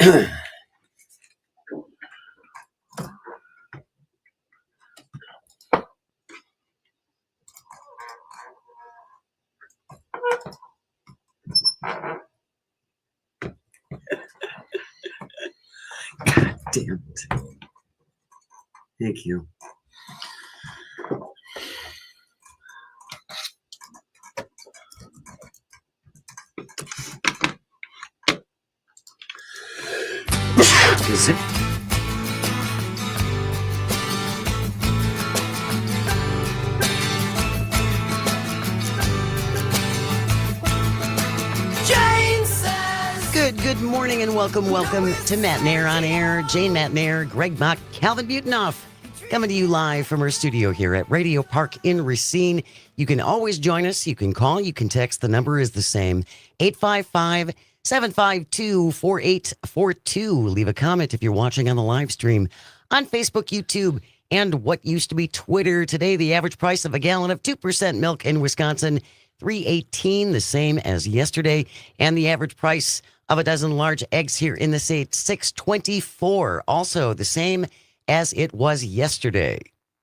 Damn it. Thank you. Is it? Good morning and welcome to Matenaer On Air. Jane Matenaer, Greg Bach, Calvin Butenoff, coming to you live from our studio here at Radio Park in Racine. You can always join us. You can call, you can text. The number is the same, 855-752-4842. Leave a comment if you're watching on the live stream on Facebook, YouTube, and what used to be Twitter. Today, the average price of a gallon of 2% milk in Wisconsin, $3.18, the same as yesterday. And the average price of a dozen large eggs here in the state, $6.24, also the same as it was yesterday.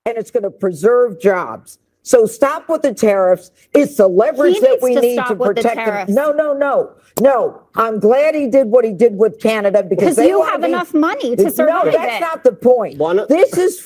And it's going to preserve jobs. So stop with the tariffs. It's the leverage that we need to protect them. No. I'm glad he did what he did with Canada because you have enough money to survive. No, that's not the point. Look, it's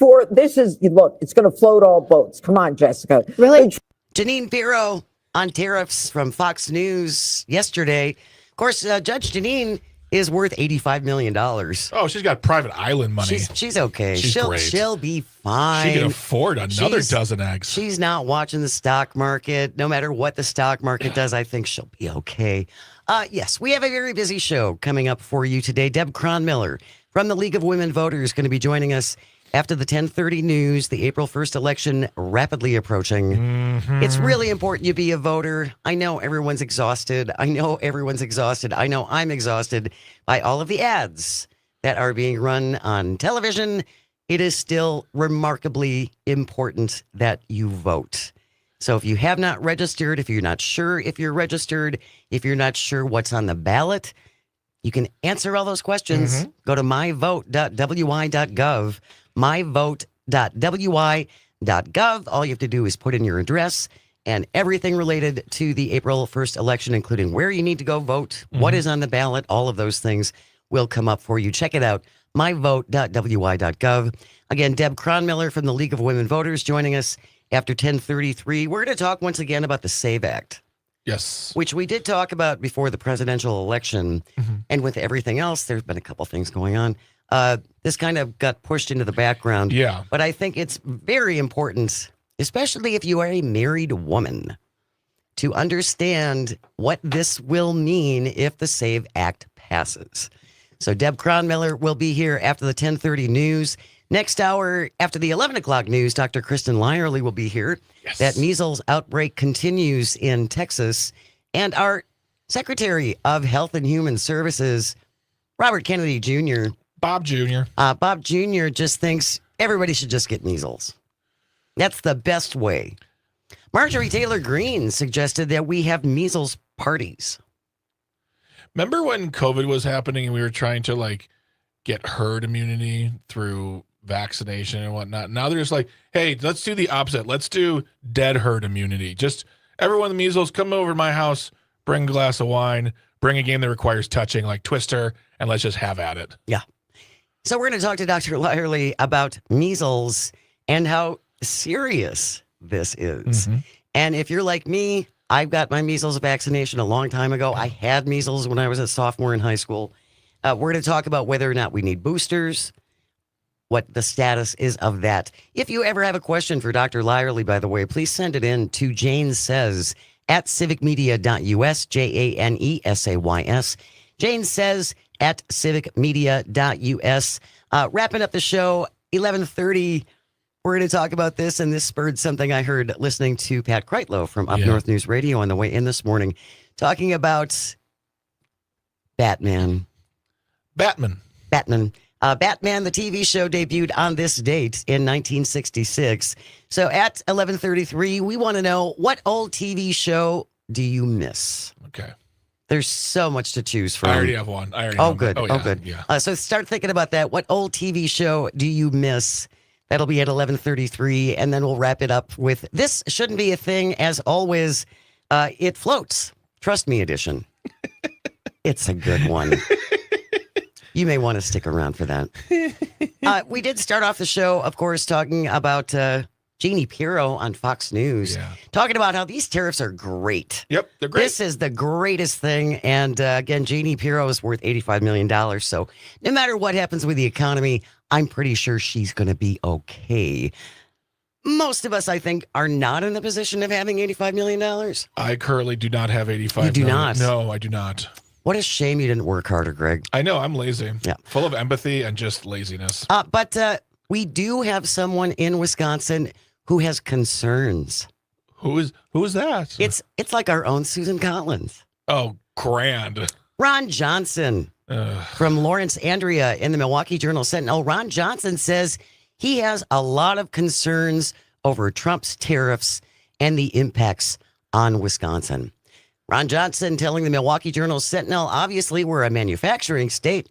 going to float all boats. Come on, Jessica. Really? Janine Pirro on tariffs from Fox News yesterday. Of course, Judge Janine is worth $85 million. Oh, she's got private island money. She's okay. She's great. She'll be fine. She can afford another dozen eggs. She's not watching the stock market. No matter what the stock market does, I think she'll be okay. Yes, we have a very busy show coming up for you today. Deb Cronmiller from the League of Women Voters is going to be joining us after the 10:30 news, the April 1st election rapidly approaching. Mm-hmm. It's really important you be a voter. I know everyone's exhausted. I know I'm exhausted by all of the ads that are being run on television. It is still remarkably important that you vote. So if you have not registered, if you're not sure if you're registered, if you're not sure what's on the ballot, you can answer all those questions. Mm-hmm. Go to myvote.wi.gov. myvote.wi.gov. All you have to do is put in your address and everything related to the April 1st election, including where you need to go vote, what is on the ballot, all of those things will come up for you. Check it out, myvote.wi.gov. Again, Deb Cronmiller from the League of Women Voters joining us after 10:33. We're going to talk once again about the SAVE Act. Yes. Which we did talk about before the presidential election. Mm-hmm. And with everything else, there's been a couple things going on. This kind of got pushed into the background. Yeah. But I think it's very important, especially if you are a married woman, to understand what this will mean if the SAVE Act passes. So Deb Cronmiller will be here after the 10:30 news. Next hour, after the 11 o'clock news, Dr. Kristen Lyerly will be here. Yes. That measles outbreak continues in Texas. And our Secretary of Health and Human Services, Robert Kennedy Jr., Bob Jr. Bob Jr. just thinks everybody should just get measles. That's the best way. Marjorie Taylor Greene suggested that we have measles parties. Remember when COVID was happening and we were trying to get herd immunity through vaccination and whatnot? Now they're just like, hey, let's do the opposite. Let's do dead herd immunity. Just everyone with measles, come over to my house, bring a glass of wine, bring a game that requires touching like Twister, and let's just have at it. Yeah. So we're going to talk to Dr. Lyerly about measles and how serious this is. Mm-hmm. And if you're like me, I've got my measles vaccination a long time ago. I had measles when I was a sophomore in high school. We're going to talk about whether or not we need boosters, what the status is of that. If you ever have a question for Dr. Lyerly, by the way, please send it in to Jane Says at civicmedia.us, JANESAYS. Jane Says at civicmedia.us. Wrapping up the show, 11:30. We're going to talk about this, and this spurred something I heard listening to Pat Kreitlow from Up North News Radio on the way in this morning, talking about Batman. Batman, the TV show debuted on this date in 1966. So at 11:33, we want to know, what old TV show do you miss? Okay. There's so much to choose from. I already have one. Good. Yeah, good. Yeah. So start thinking about that. What old TV show do you miss? That'll be at 11:33, and then we'll wrap it up with This Shouldn't Be a Thing. As always, It Floats. Trust Me edition. It's a good one. You may want to stick around for that. We did start off the show, of course, talking about Jeannie Pirro on Fox News, talking about how these tariffs are great. Yep, they're great. This is the greatest thing. And again, Jeannie Pirro is worth $85 million. So no matter what happens with the economy, I'm pretty sure she's going to be okay. Most of us, I think, are not in the position of having $85 million. I currently do not have 85 You do million. not? No, I do not. What a shame you didn't work harder, Greg. I know, I'm lazy. Yeah. Full of empathy and just laziness. But we do have someone in Wisconsin who has concerns. Who is that? It's like our own Susan Collins. Oh, grand. Ron Johnson from Lawrence Andrea in the Milwaukee Journal-Sentinel. Ron Johnson says he has a lot of concerns over Trump's tariffs and the impacts on Wisconsin. Ron Johnson telling the Milwaukee Journal-Sentinel, obviously we're a manufacturing state.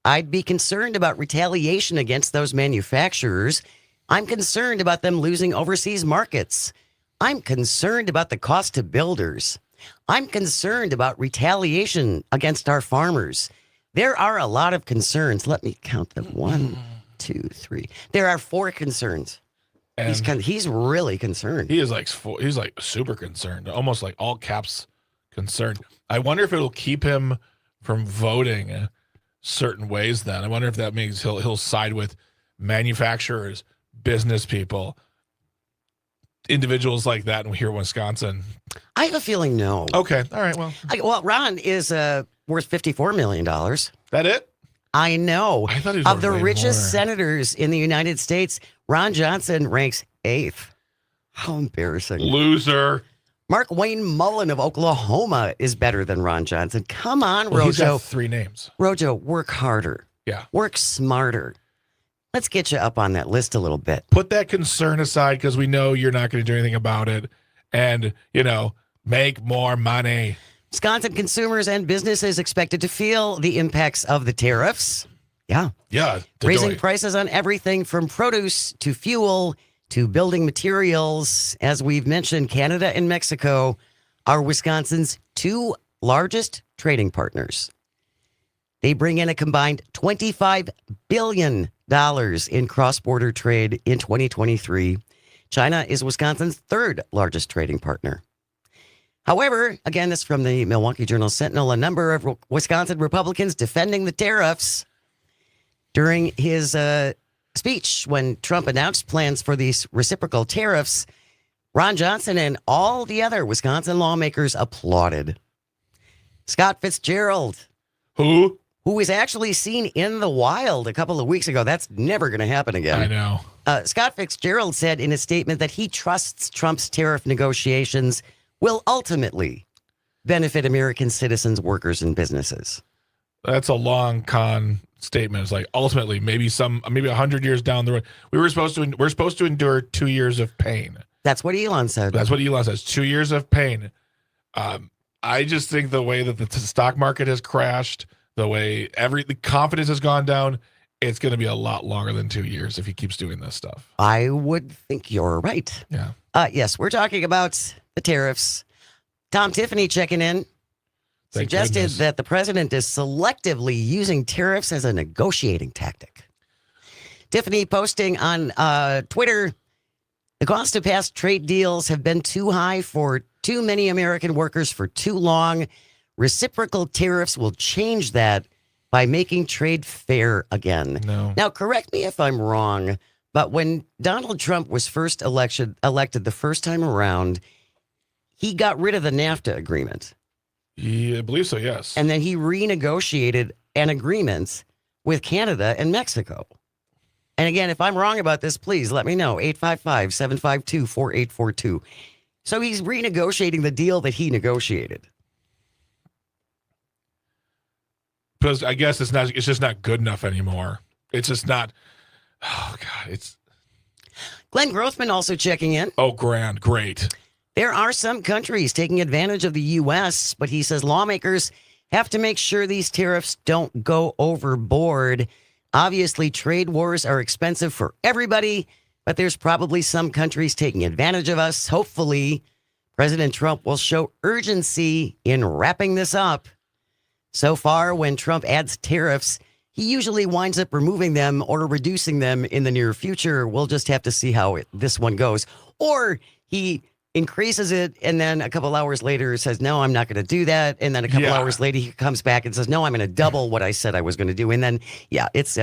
I'd be concerned about retaliation against those manufacturers. I'm concerned about them losing overseas markets. I'm concerned about the cost to builders. I'm concerned about retaliation against our farmers. There are a lot of concerns. Let me count them. 1, 2, 3. There are 4 concerns. And He's really concerned. he's like super concerned, almost like all caps concerned. I wonder if it'll keep him from voting certain ways then. I wonder if that means he'll side with manufacturers, business people, individuals like that here in Wisconsin. I have a feeling no. Okay. All right. Well, Ron is worth $54 million. that it? I know. I thought he was Of worth the way richest more. senators in the United States, Ron Johnson ranks 8th. How embarrassing. Loser. Mark Wayne Mullen of Oklahoma is better than Ron Johnson. Come on, Well, he's got Rojo. 3 names. Rojo, work harder. Yeah. Work smarter. Let's get you up on that list a little bit. Put that concern aside because we know you're not going to do anything about it. And, make more money. Wisconsin consumers and businesses expected to feel the impacts of the tariffs. Yeah. Yeah. Raising prices on everything from produce to fuel to building materials. As we've mentioned, Canada and Mexico are Wisconsin's 2 largest trading partners. They bring in a combined $25 billion in cross-border trade in 2023. China is Wisconsin's 3rd largest trading partner. However, again, this is from the Milwaukee Journal-Sentinel, a number of Wisconsin Republicans defending the tariffs. During his speech when Trump announced plans for these reciprocal tariffs, Ron Johnson and all the other Wisconsin lawmakers applauded. Scott Fitzgerald, Who? who was actually seen in the wild a couple of weeks ago. That's never going to happen again. I know. Scott Fitzgerald said in a statement that he trusts Trump's tariff negotiations will ultimately benefit American citizens, workers, and businesses. That's a long con statement. It's like ultimately maybe 100 years down the road, we're supposed to endure 2 years of pain. That's what Elon said. That's what Elon says. 2 years of pain. I just think the way that the stock market has crashed, the way the confidence has gone down, it's going to be a lot longer than 2 years if he keeps doing this stuff. I would think you're right. Yeah. Yes, we're talking about the tariffs. Tom Tiffany checking in. Thank Suggested goodness. that the president is selectively using tariffs as a negotiating tactic. Tiffany posting on Twitter, the cost of past trade deals have been too high for too many American workers for too long. Reciprocal tariffs will change that by making trade fair again. No. Now, correct me if I'm wrong, but when Donald Trump was first elected the first time around, he got rid of the NAFTA agreement. Yeah, I believe so, yes. And then he renegotiated an agreement with Canada and Mexico. And again, if I'm wrong about this, please let me know. 855-752-4842. So he's renegotiating the deal that he negotiated. Because I guess it's just not good enough anymore. It's just not. Oh God, it's. Glenn Grothman also checking in. Oh, great. There are some countries taking advantage of the U.S., but he says lawmakers have to make sure these tariffs don't go overboard. Obviously, trade wars are expensive for everybody, but there's probably some countries taking advantage of us. Hopefully, President Trump will show urgency in wrapping this up. So far, when Trump adds tariffs, he usually winds up removing them or reducing them in the near future. We'll just have to see how this one goes. Or he increases it and then a couple hours later says, no, I'm not going to do that. And then a couple hours later, he comes back and says, no, I'm going to double what I said I was going to do. And then, it's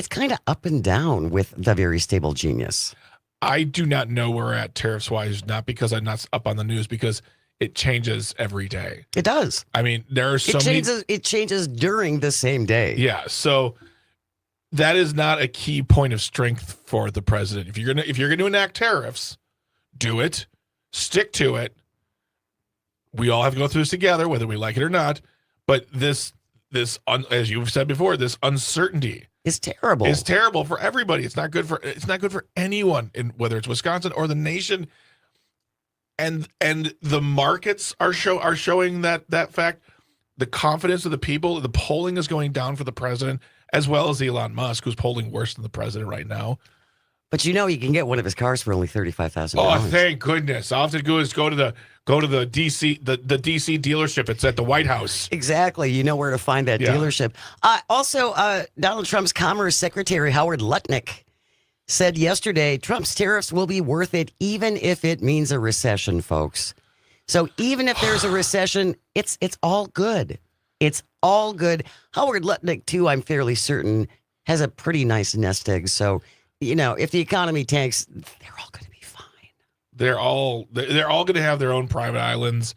kind of up and down with the very stable genius. I do not know where we're at tariffs wise, not because I'm not up on the news, because it changes every day. It does. I mean, there are it changes during the same day. Yeah. So that is not a key point of strength for the president. If you're gonna enact tariffs, do it, stick to it. We all have to go through this together, whether we like it or not. But this as you've said before, this uncertainty is terrible. It's terrible for everybody. It's not good for anyone, in whether it's Wisconsin or the nation. And the markets are showing that fact. The confidence of the people, the polling is going down for the president, as well as Elon Musk, who's polling worse than the president right now. But you can get one of his cars for only $35,000. Oh, thank goodness! All I have to do is go to the DC the DC dealership. It's at the White House. Exactly. You know where to find that dealership. Also, Donald Trump's Commerce Secretary Howard Lutnick said yesterday Trump's tariffs will be worth it, even if it means a recession, folks. So even if there's a recession, it's all good. It's all good. Howard Lutnick, too, I'm fairly certain, has a pretty nice nest egg. So, if the economy tanks, they're all going to be fine. They're all going to have their own private islands.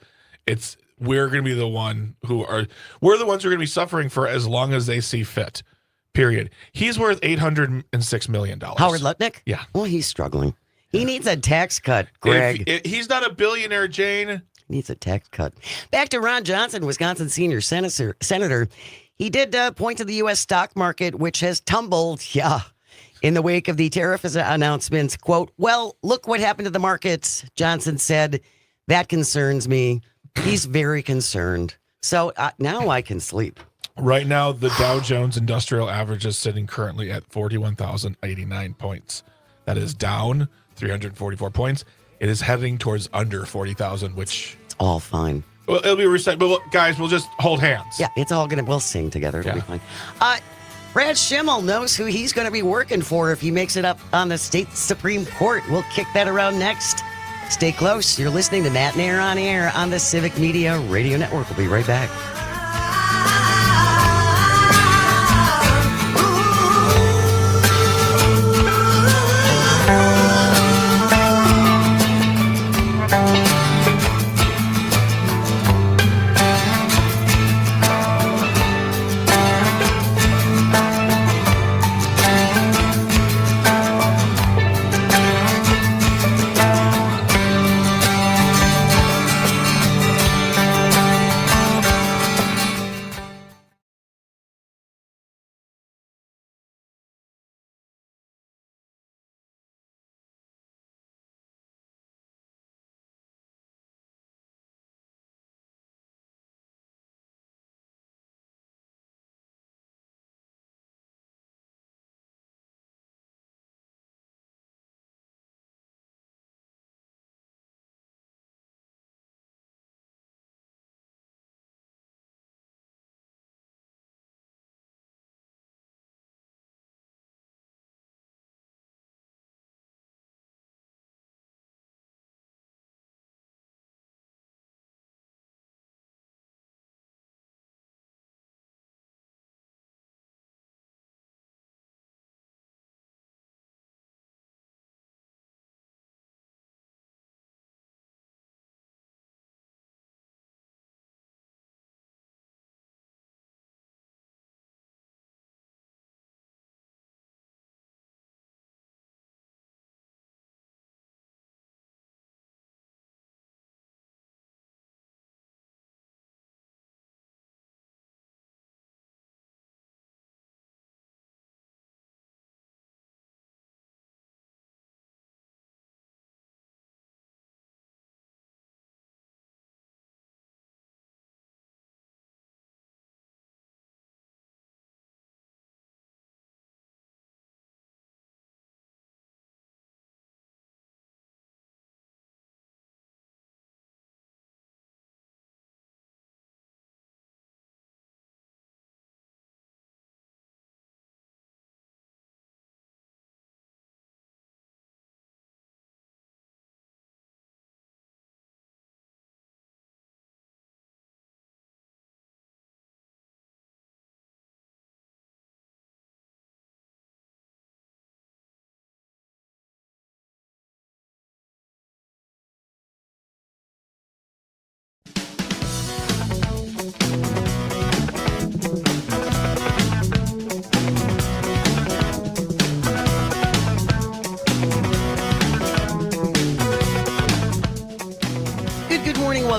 We're going to be the ones who are going to be suffering for as long as they see fit. Period. He's worth $806 million. Howard Lutnick? Yeah. Well, he's struggling. He needs a tax cut, Greg. He's not a billionaire, Jane. He needs a tax cut. Back to Ron Johnson, Wisconsin senior senator. He did point to the U.S. stock market, which has tumbled, in the wake of the tariff announcements. Quote, well, look what happened to the markets, Johnson said. That concerns me. He's very concerned. So now I can sleep. Right now, the Dow Jones Industrial Average is sitting currently at 41,089 points. That is down 344 points. It is heading towards under 40,000, which... It's all fine. Well, it'll be reset. But guys, we'll just hold hands. Yeah, it's all we'll sing together. It'll be fine. Brad Schimmel knows who he's going to be working for if he makes it up on the state Supreme Court. We'll kick that around next. Stay close. You're listening to Matenaer On Air on the Civic Media Radio Network. We'll be right back.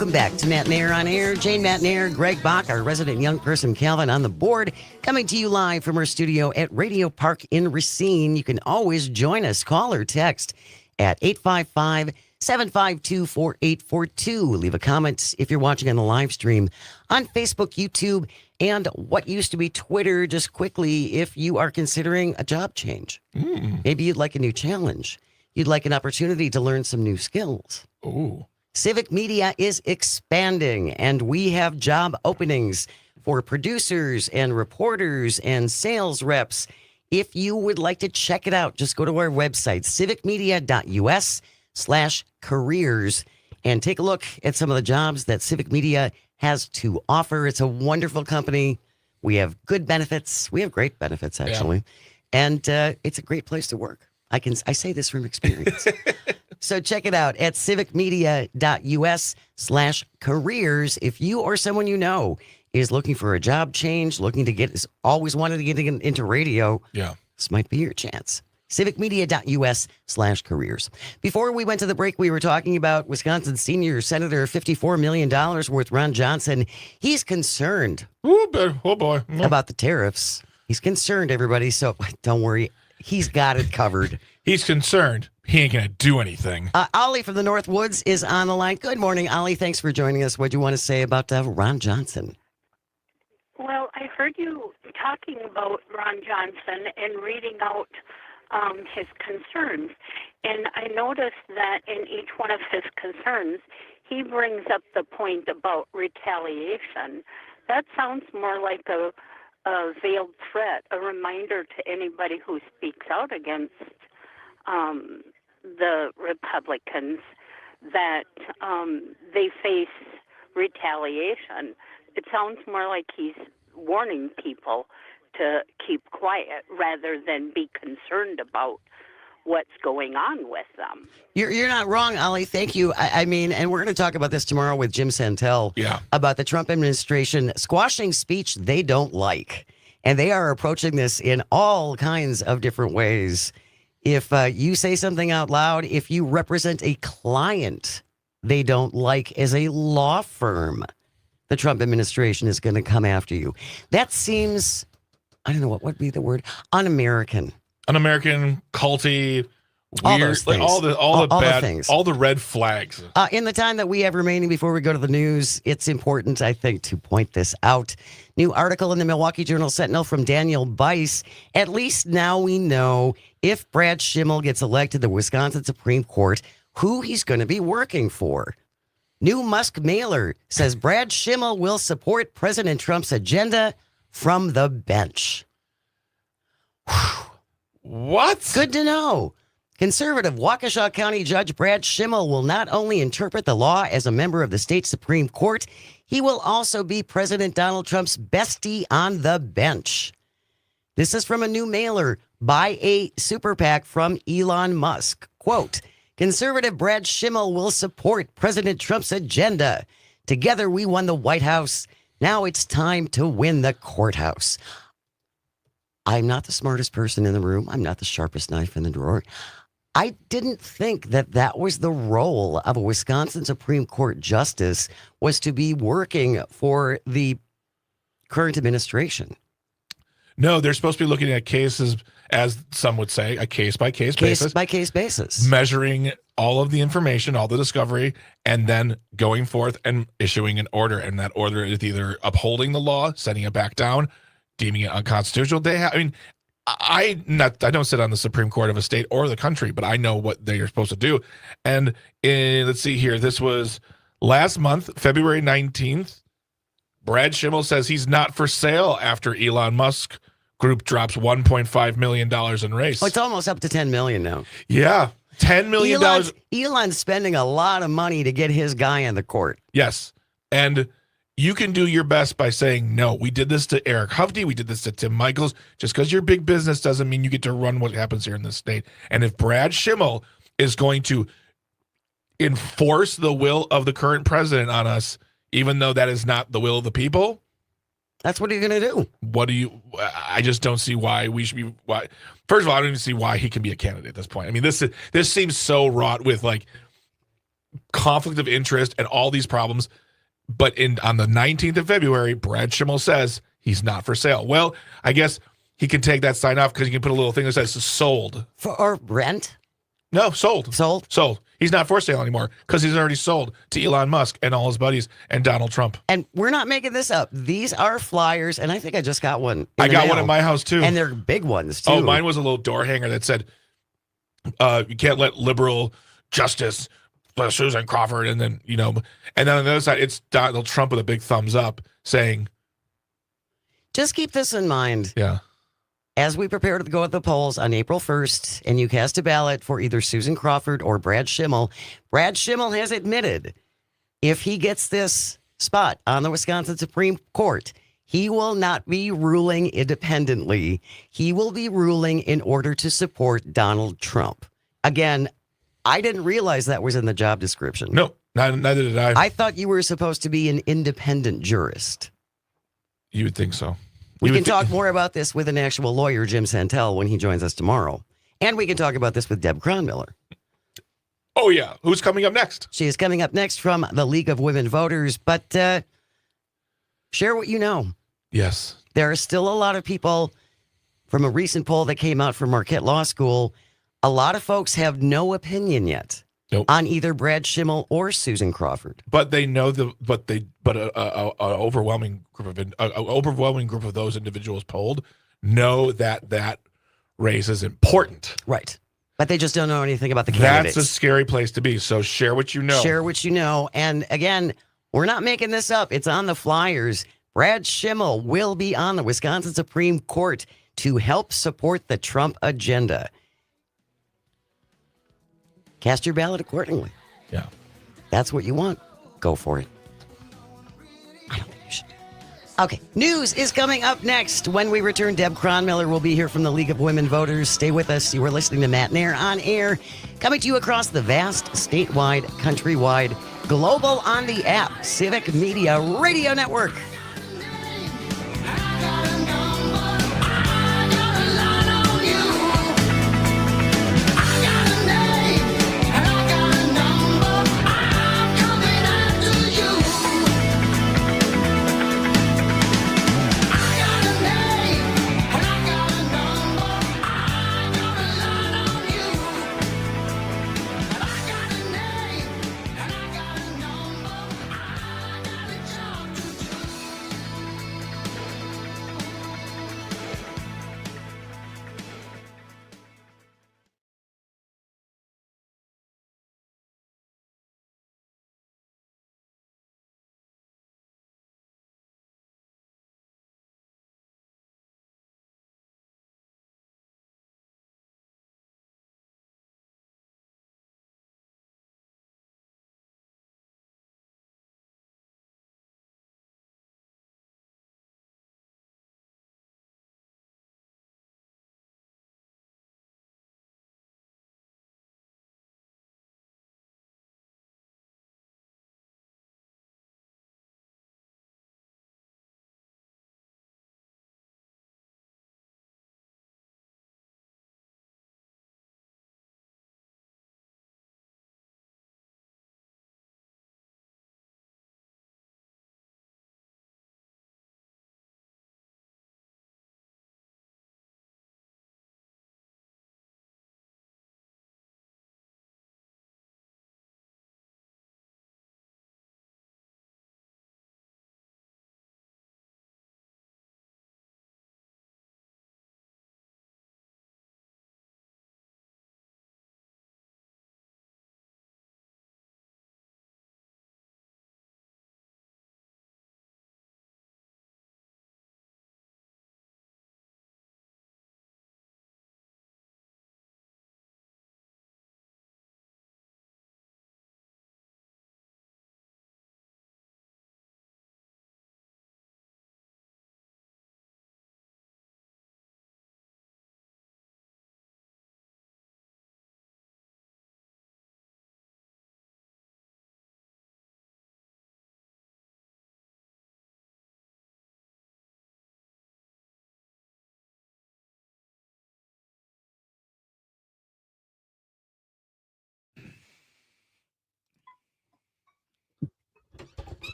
Welcome back to Matenaer On Air. Jane Matenaer, Greg Bach, our resident young person Calvin on the board, coming to you live from our studio at Radio Park in Racine. You can always join us. Call or text at 855-752-4842. Leave a comment if you're watching on the live stream on Facebook, YouTube, and what used to be Twitter. Just quickly, if you are considering a job change, maybe you'd like a new challenge. You'd like an opportunity to learn some new skills. Ooh. Civic Media is expanding, and we have job openings for producers and reporters and sales reps. If you would like to check it out, just go to our website, civicmedia.us/careers, and take a look at some of the jobs that Civic Media has to offer. It's a wonderful company. We have good benefits. We have great benefits, actually. Yeah. And it's a great place to work. I say this from experience. So check it out at civicmedia.us/careers. If you or someone you know is looking for a job change, always wanted to get into radio, this might be your chance. civicmedia.us/careers. Before we went to the break, we were talking about Wisconsin senior senator, $54 million worth, Ron Johnson. He's concerned about the tariffs. He's concerned, everybody, so don't worry. He's got it covered. He's concerned. He ain't going to do anything. Ollie from the North Woods is on the line. Good morning, Ollie. Thanks for joining us. What do you want to say about Ron Johnson? Well, I heard you talking about Ron Johnson and reading out his concerns. And I noticed that in each one of his concerns, he brings up the point about retaliation. That sounds more like a veiled threat, a reminder to anybody who speaks out against the Republicans that they face retaliation. It sounds more like he's warning people to keep quiet rather than be concerned about what's going on with them. You're not wrong, Ollie. Thank you. I mean, and we're going to talk about this tomorrow with Jim Santel about the Trump administration squashing speech they don't like. And they are approaching this in all kinds of different ways. If you say something out loud, if you represent a client they don't like as a law firm, the Trump administration is going to come after you. That seems, I don't know, what would be the word? Un-American. Un-American, culty, all weird, those things. all the bad things. All the red flags. In the time that we have remaining before we go to the news, it's important, I think, to point this out. New article in the Milwaukee Journal-Sentinel from Daniel Bice. At least now we know if Brad Schimmel gets elected to the Wisconsin Supreme Court, who he's going to be working for. New Musk mailer says Brad Schimmel will support President Trump's agenda from the bench. Whew. What? Good to know. Conservative Waukesha County Judge Brad Schimmel will not only interpret the law as a member of the state Supreme Court, he will also be President Donald Trump's bestie on the bench. This is from a new mailer by a super PAC from Elon Musk. Quote, conservative Brad Schimmel will support President Trump's agenda. Together we won the White House. Now it's time to win the courthouse. I'm not the smartest person in the room. I'm not the sharpest knife in the drawer. I didn't think that was the role of a Wisconsin Supreme Court justice, was to be working for the current administration. No, they're supposed to be looking at cases, as some would say, a case-by-case basis. Case-by-case basis. Measuring all of the information, all the discovery, and then going forth and issuing an order. And that order is either upholding the law, sending it back down, deeming it unconstitutional. I don't sit on the Supreme Court of a state or the country, but I know what they are supposed to do. And let's see here. This was last month, February 19th. Brad Schimmel says he's not for sale after Elon Musk Group drops $1.5 million in race. Oh, it's almost up to $10 million now. Yeah, $10 million. Elon's spending a lot of money to get his guy in the court. Yes, and you can do your best by saying, no, we did this to Eric Hovde, we did this to Tim Michaels. Just because you're big business doesn't mean you get to run what happens here in this state. And if Brad Schimmel is going to enforce the will of the current president on us, even though that is not the will of the people, that's what he's going to do. I just don't see why we should be, first of all, I don't even see why he can be a candidate at this point. I mean, this seems so wrought with, like, conflict of interest and all these problems. But on the 19th of February, Brad Schimmel says he's not for sale. Well, I guess he can take that sign off because he can put a little thing that says sold. Or rent? No, sold. Sold? Sold. He's not for sale anymore because he's already sold to Elon Musk and all his buddies and Donald Trump. And we're not making this up. These are flyers, and I think I just got one. I got one at my house, too. And they're big ones, too. Oh, mine was a little door hanger that said, you can't let liberal justice, Susan Crawford, and then, and then on the other side, it's Donald Trump with a big thumbs up saying, just keep this in mind. yeah. As we prepare to go at the polls on April 1st, and you cast a ballot for either Susan Crawford or Brad Schimmel has admitted if he gets this spot on the Wisconsin Supreme Court, he will not be ruling independently. He will be ruling in order to support Donald Trump. Again, I didn't realize that was in the job description. No, neither did I. I thought you were supposed to be an independent jurist. You would think so. We can talk more about this with an actual lawyer, Jim Santel, when he joins us tomorrow. And we can talk about this with Deb Cronmiller. Oh, yeah. Who's coming up next? She is coming up next from the League of Women Voters. But share what you know. Yes. There are still a lot of people from a recent poll that came out from Marquette Law School. A lot of folks have no opinion yet on either Brad Schimmel or Susan Crawford. But they know an overwhelming group of those individuals polled know that race is important. Right. But they just don't know anything about the candidates. That's a scary place to be. So share what you know. Share what you know. And again, we're not making this up. It's on the flyers. Brad Schimmel will be on the Wisconsin Supreme Court to help support the Trump agenda. Cast your ballot accordingly. Yeah. That's what you want. Go for it. I don't think you should. Okay. News is coming up next. When we return, Deb Cronmiller will be here from the League of Women Voters. Stay with us. You are listening to Matenaer On Air, coming to you across the vast, statewide, countrywide, global on the app, Civic Media Radio Network.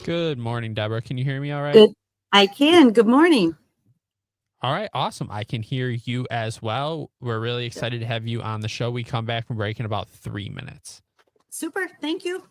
Good morning, Deborah. Can you hear me all right? Good. I can. Good morning. All right, awesome. I can hear you as well. We're really excited to have you on the show. We come back from break in about 3 minutes. Super. Thank you.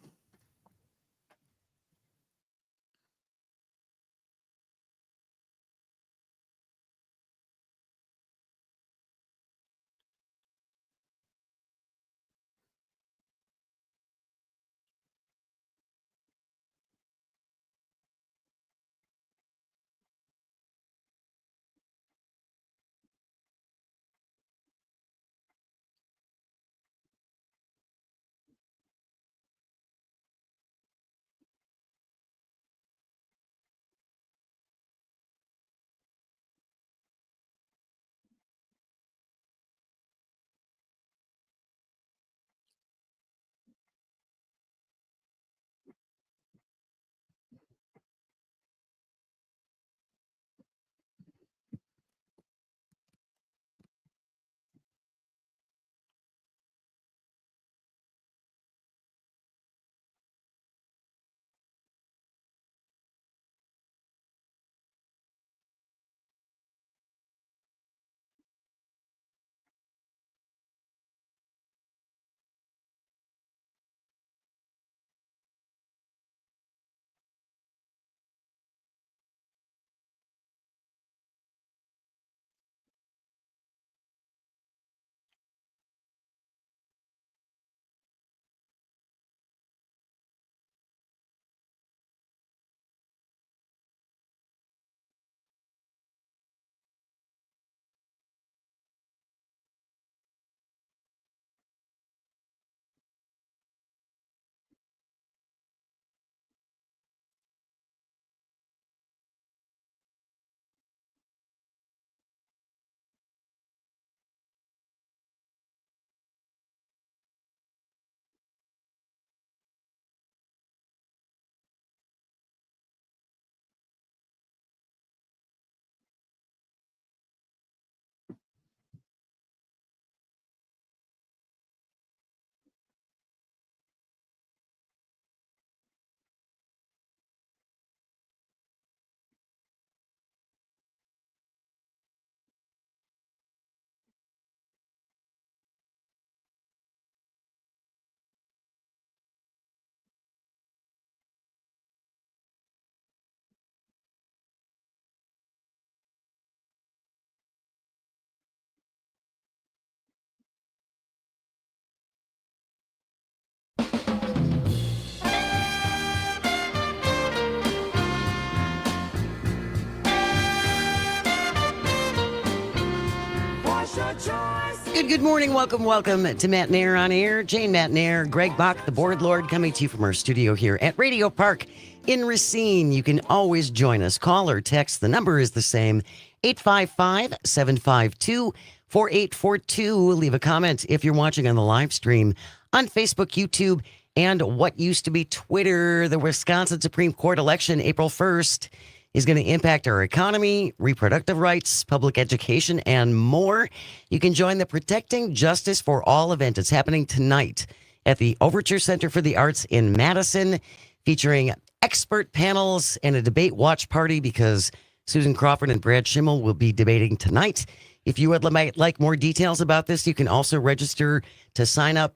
Good morning. Welcome to Matenaer On Air. Jane Matenaer, Greg Bach, the board lord, coming to you from our studio here at Radio Park in Racine. You can always join us. Call or text. The number is the same, 855-752-4842. Leave a comment if you're watching on the live stream on Facebook, YouTube, and what used to be Twitter. The Wisconsin Supreme Court election, April 1st. Is going to impact our economy, reproductive rights, public education, and more. You can join the Protecting Justice for All event. It's happening tonight at the Overture Center for the Arts in Madison, featuring expert panels and a debate watch party because Susan Crawford and Brad Schimmel will be debating tonight. If you would like more details about this, you can also register to sign up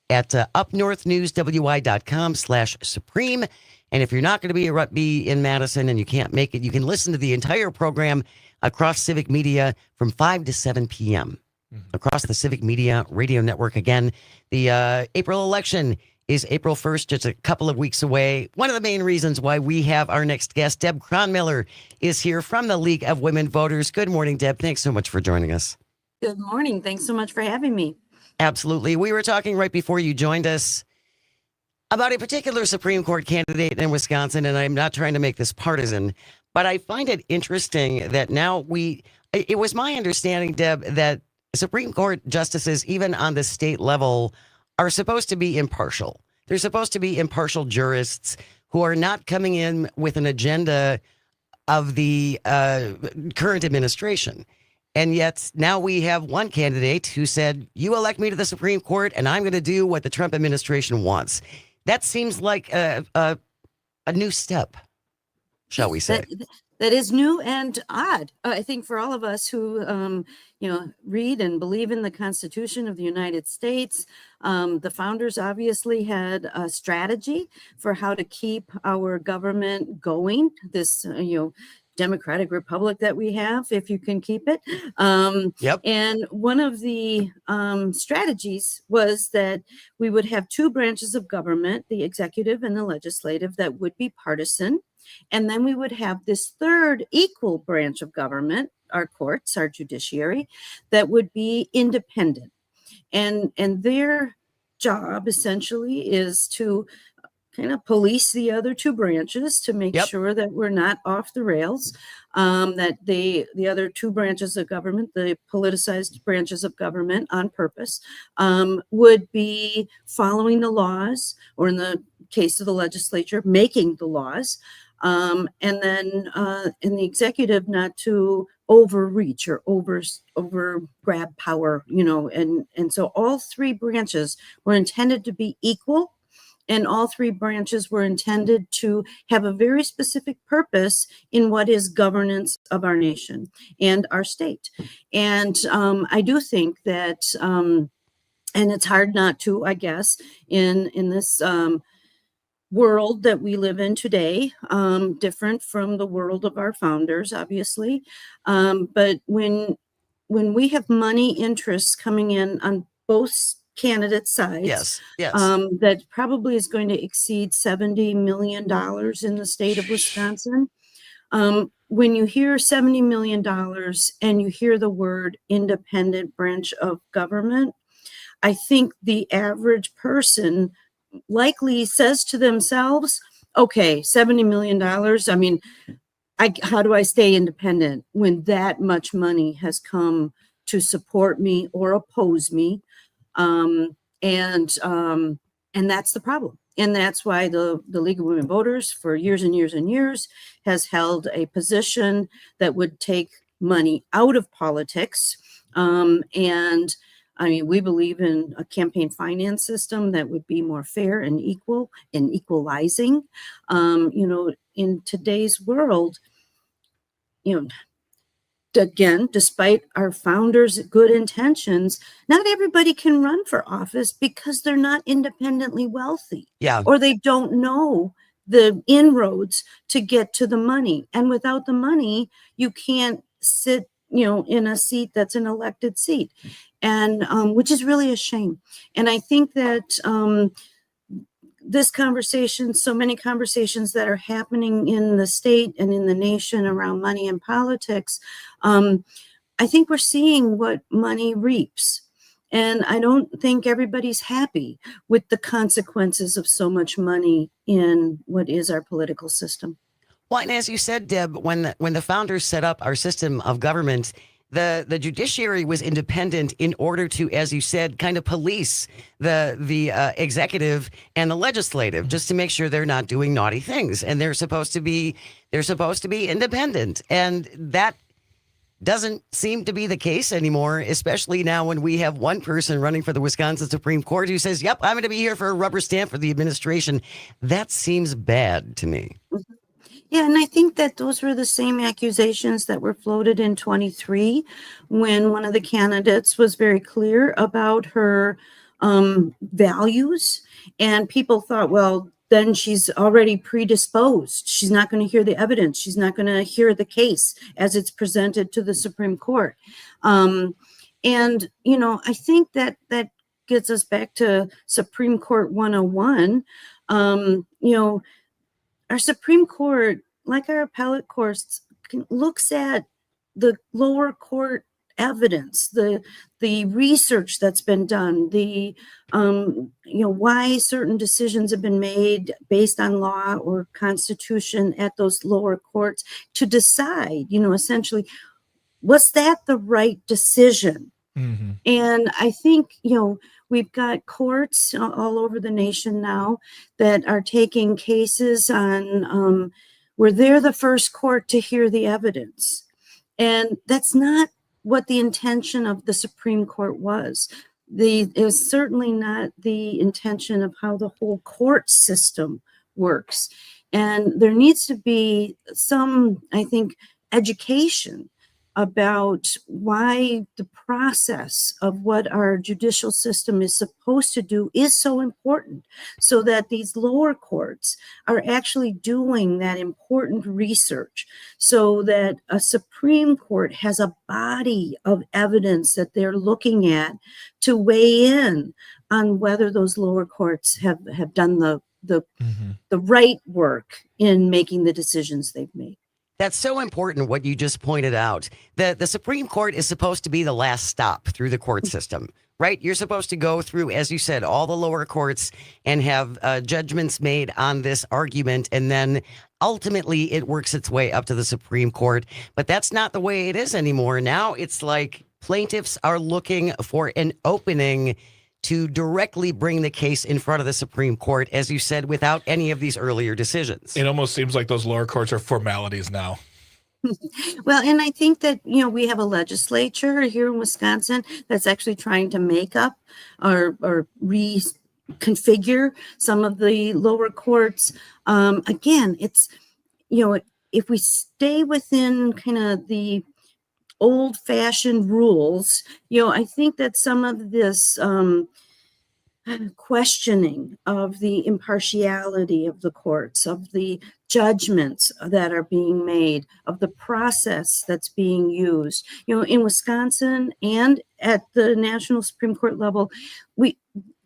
at upnorthnewswi.com/supreme. And if you're not going to be in Madison and you can't make it, you can listen to the entire program across Civic Media from 5 to 7 p.m. Across the Civic Media radio network. Again, the April election is April 1st, just a couple of weeks away. One of the main reasons why we have our next guest, Deb Cronmiller, is here from the League of Women Voters. Good morning, Deb. Thanks so much for joining us. Good morning. Thanks so much for having me. Absolutely. We were talking right before you joined us about a particular Supreme Court candidate in Wisconsin, and I'm not trying to make this partisan, but I find it interesting that now it was my understanding, Deb, that Supreme Court justices, even on the state level, are supposed to be impartial. They're supposed to be impartial jurists who are not coming in with an agenda of the current administration. And yet now we have one candidate who said, you elect me to the Supreme Court and I'm going to do what the Trump administration wants. That seems like a new step shall we say. That is new and odd. I think for all of us who, read and believe in the Constitution of the United States, the founders obviously had a strategy for how to keep our government going. This, democratic republic that we have, if you can keep it. Yep. And one of the strategies was that we would have two branches of government, the executive and the legislative, that would be partisan. And then we would have this third equal branch of government, our courts, our judiciary, that would be independent. And their job essentially is to kind of police the other two branches to make sure that we're not off the rails, that the other two branches of government, the politicized branches of government on purpose, would be following the laws, or in the case of the legislature, making the laws. And then in the executive, not to overreach or over grab power, and so all three branches were intended to be equal, and all three branches were intended to have a very specific purpose in what is governance of our nation and our state. And I do think that, and it's hard not to, I guess, in this world that we live in today, different from the world of our founders, obviously. But when we have money interests coming in on both candidate sides, that probably is going to exceed $70 million in the state of Wisconsin. When you hear $70 million and you hear the word independent branch of government, I think the average person likely says to themselves, okay, $70 million. I mean, how do I stay independent when that much money has come to support me or oppose me? And that's the problem. And that's why the League of Women Voters for years and years and years has held a position that would take money out of politics. And I mean, we believe in a campaign finance system that would be more fair and equal and equalizing. In today's world, again, despite our founders' good intentions, not everybody can run for office because they're not independently wealthy. Or they don't know the inroads to get to the money. And without the money, you can't sit, in a seat that's an elected seat, and which is really a shame. And I think that this conversation, so many conversations that are happening in the state and in the nation around money and politics, I think we're seeing what money reaps. And I don't think everybody's happy with the consequences of so much money in what is our political system. Well, and as you said, Deb, when the founders set up our system of government, the judiciary was independent in order to, as you said, kind of police the executive and the legislative, just to make sure they're not doing naughty things. And they're supposed to be independent. And that doesn't seem to be the case anymore, especially now when we have one person running for the Wisconsin Supreme Court who says, yep, I'm going to be here for a rubber stamp for the administration. That seems bad to me. Yeah, and I think that those were the same accusations that were floated in 23 when one of the candidates was very clear about her values. And people thought, well, then she's already predisposed. She's not going to hear the evidence. She's not going to hear the case as it's presented to the Supreme Court. And, I think that gets us back to Supreme Court 101. Our Supreme Court, like our appellate courts, looks at the lower court evidence, the research that's been done, why certain decisions have been made based on law or constitution at those lower courts to decide, essentially, was that the right decision? Mm-hmm. And I think, we've got courts all over the nation now that are taking cases on where they're the first court to hear the evidence. And that's not what the intention of the Supreme Court was. It was certainly not the intention of how the whole court system works. And there needs to be some, I think, education about why the process of what our judicial system is supposed to do is so important, so that these lower courts are actually doing that important research, so that a Supreme Court has a body of evidence that they're looking at to weigh in on whether those lower courts have done the right work in making the decisions they've made. That's so important what you just pointed out. The Supreme Court is supposed to be the last stop through the court system, right? You're supposed to go through, as you said, all the lower courts and have judgments made on this argument. And then ultimately it works its way up to the Supreme Court. But that's not the way it is anymore. Now it's like plaintiffs are looking for an opening to directly bring the case in front of the Supreme Court, as you said, without any of these earlier decisions. It almost seems like those lower courts are formalities now. Well, and I think that, we have a legislature here in Wisconsin that's actually trying to make up or reconfigure some of the lower courts. Again, it's, if we stay within kind of the old-fashioned rules, I think that some of this questioning of the impartiality of the courts, of the judgments that are being made, of the process that's being used, in Wisconsin and at the national Supreme Court level,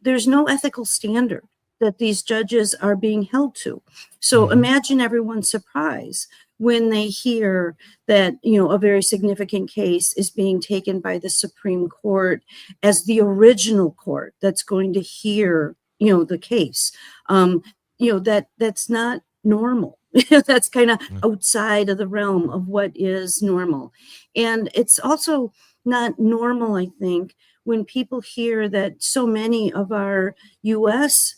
there's no ethical standard that these judges are being held to. So imagine everyone's surprise when they hear that, a very significant case is being taken by the Supreme Court as the original court that's going to hear, the case. That's not normal. That's kind of outside of the realm of what is normal. And it's also not normal, I think, when people hear that so many of our U.S.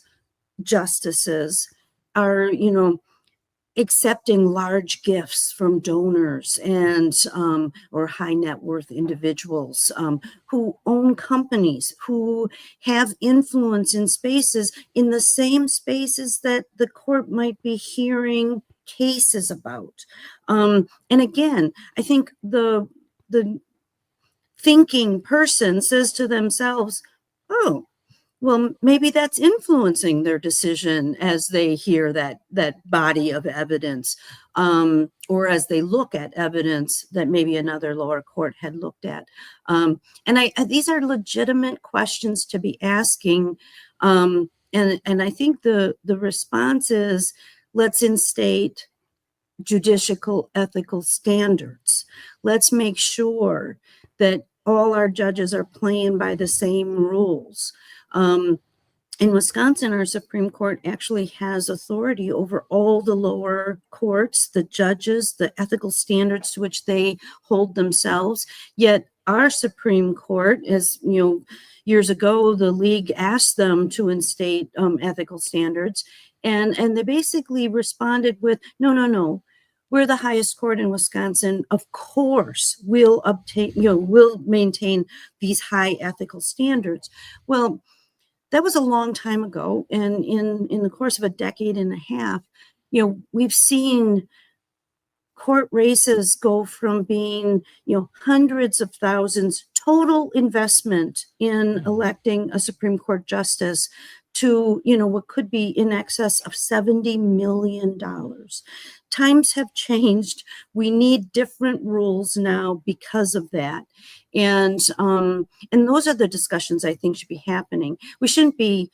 justices are, accepting large gifts from donors and or high net worth individuals who own companies, who have influence in spaces, in the same spaces that the court might be hearing cases about. And again, I think the thinking person says to themselves, oh, well, maybe that's influencing their decision as they hear that body of evidence, or as they look at evidence that maybe another lower court had looked at. And these are legitimate questions to be asking. And I think the response is, let's instate judicial ethical standards. Let's make sure that all our judges are playing by the same rules. In Wisconsin, our Supreme Court actually has authority over all the lower courts, the judges, the ethical standards to which they hold themselves. Yet our Supreme Court, as years ago, the league asked them to instate ethical standards, and they basically responded with, no. We're the highest court in Wisconsin. Of course, we'll maintain these high ethical standards. Well, that was a long time ago. And in the course of a decade and a half, we've seen court races go from being, hundreds of thousands total investment in electing a Supreme Court justice to, what could be in excess of $70 million. Times have changed. We need different rules now because of that. And those are the discussions I think should be happening. We shouldn't be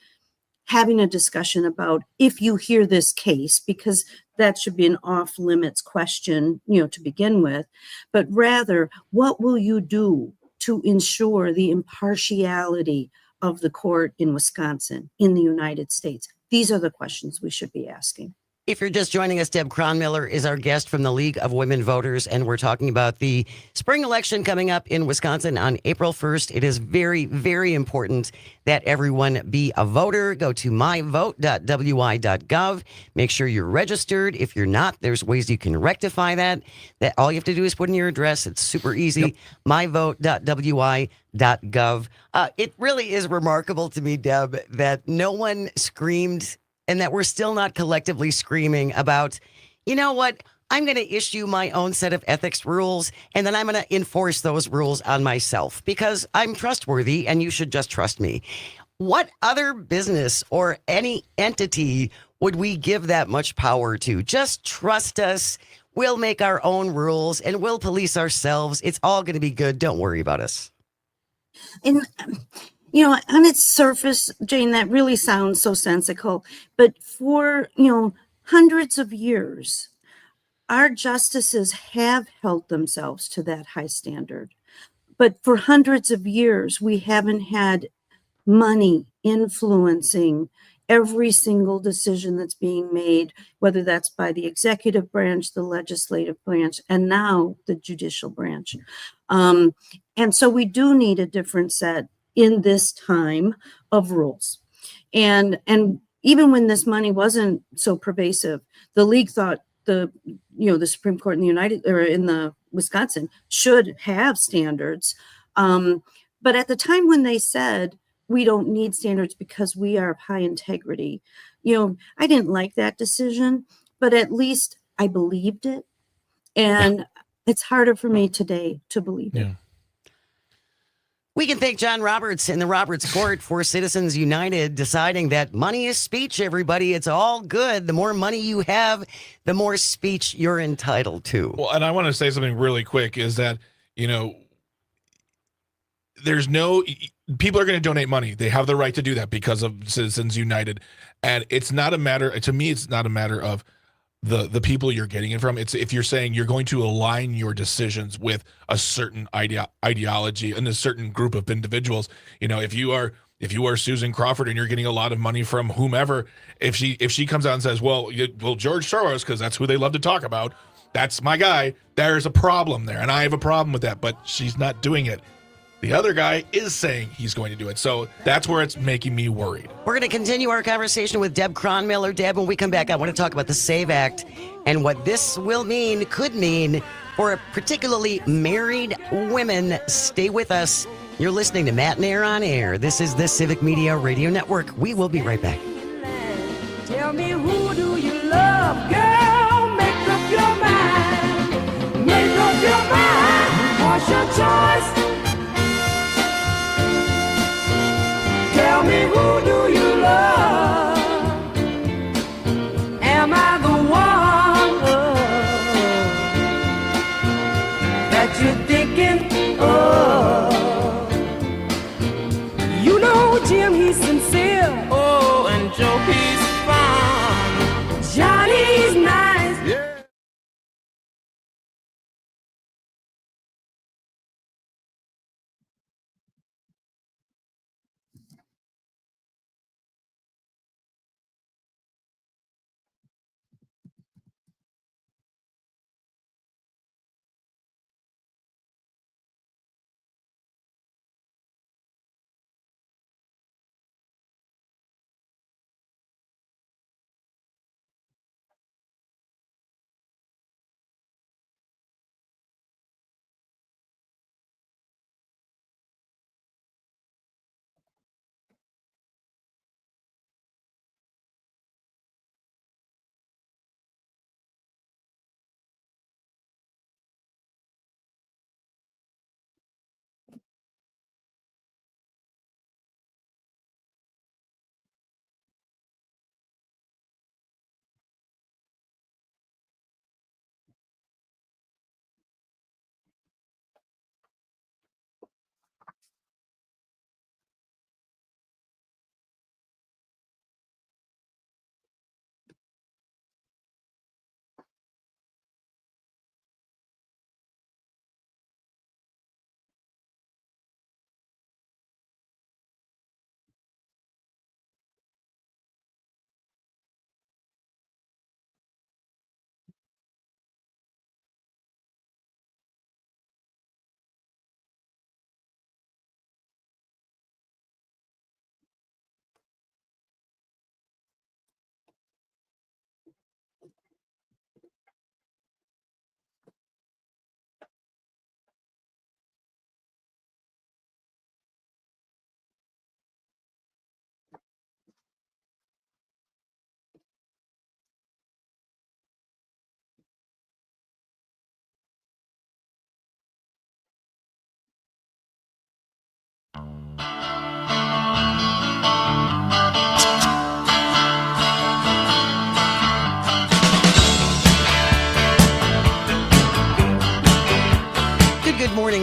having a discussion about if you hear this case, because that should be an off limits question, to begin with, but rather, what will you do to ensure the impartiality of the court in Wisconsin, in the United States? These are the questions we should be asking. If you're just joining us, Deb Cronmiller is our guest from the League of Women Voters, and we're talking about the spring election coming up in Wisconsin on April 1st. It is very, very important that everyone be a voter. Go to myvote.wi.gov. Make sure you're registered. If you're not, there's ways you can rectify that. That all you have to do is put in your address. It's super easy. Yep. myvote.wi.gov. It really is remarkable to me, Deb, that no one screamed and that we're still not collectively screaming about, you know what? I'm going to issue my own set of ethics rules, and then I'm going to enforce those rules on myself because I'm trustworthy and you should just trust me. What other business or any entity would we give that much power to? Just trust us. We'll make our own rules and we'll police ourselves. It's all going to be good. Don't worry about us. And, on its surface, Jane, that really sounds so sensical. But for, hundreds of years, our justices have held themselves to that high standard. But for hundreds of years, we haven't had money influencing every single decision that's being made, whether that's by the executive branch, the legislative branch, and now the judicial branch. And so we do need a different set in this time of rules. And even when this money wasn't so pervasive, the league thought the Supreme Court in the Wisconsin should have standards. But at the time when they said, we don't need standards because we are of high integrity, I didn't like that decision, but at least I believed it. And it's harder for me today to believe it. We can thank John Roberts in the Roberts Court for Citizens United deciding that money is speech, everybody. It's all good. The more money you have, the more speech you're entitled to. Well, and I want to say something really quick is that, people are going to donate money. They have the right to do that because of Citizens United. And it's not a matter, to me, it's not a matter of the people you're getting it from. It's if you're saying you're going to align your decisions with a certain ideology and a certain group of individuals. If you are Susan Crawford and you're getting a lot of money from whomever, if she comes out and says, well, George Soros, because that's who they love to talk about, that's my guy, there's a problem there. And I have a problem with that, but she's not doing it. The other guy is saying he's going to do it. So that's where it's making me worried. We're going to continue our conversation with Deb Cronmiller. Deb, when we come back, I want to talk about the SAVE Act and what this could mean for particularly married women. Stay with us. You're listening to Matenaer On Air. This is the Civic Media Radio Network. We will be right back. Tell me, who do you love, girl? Make up your mind. Make up your mind. What's your choice? Tell me, who do you love? Am I the one that you're thinking of? Jim, he's sincere. Oh, and Joe, he's fine. Johnny's nice. Yeah.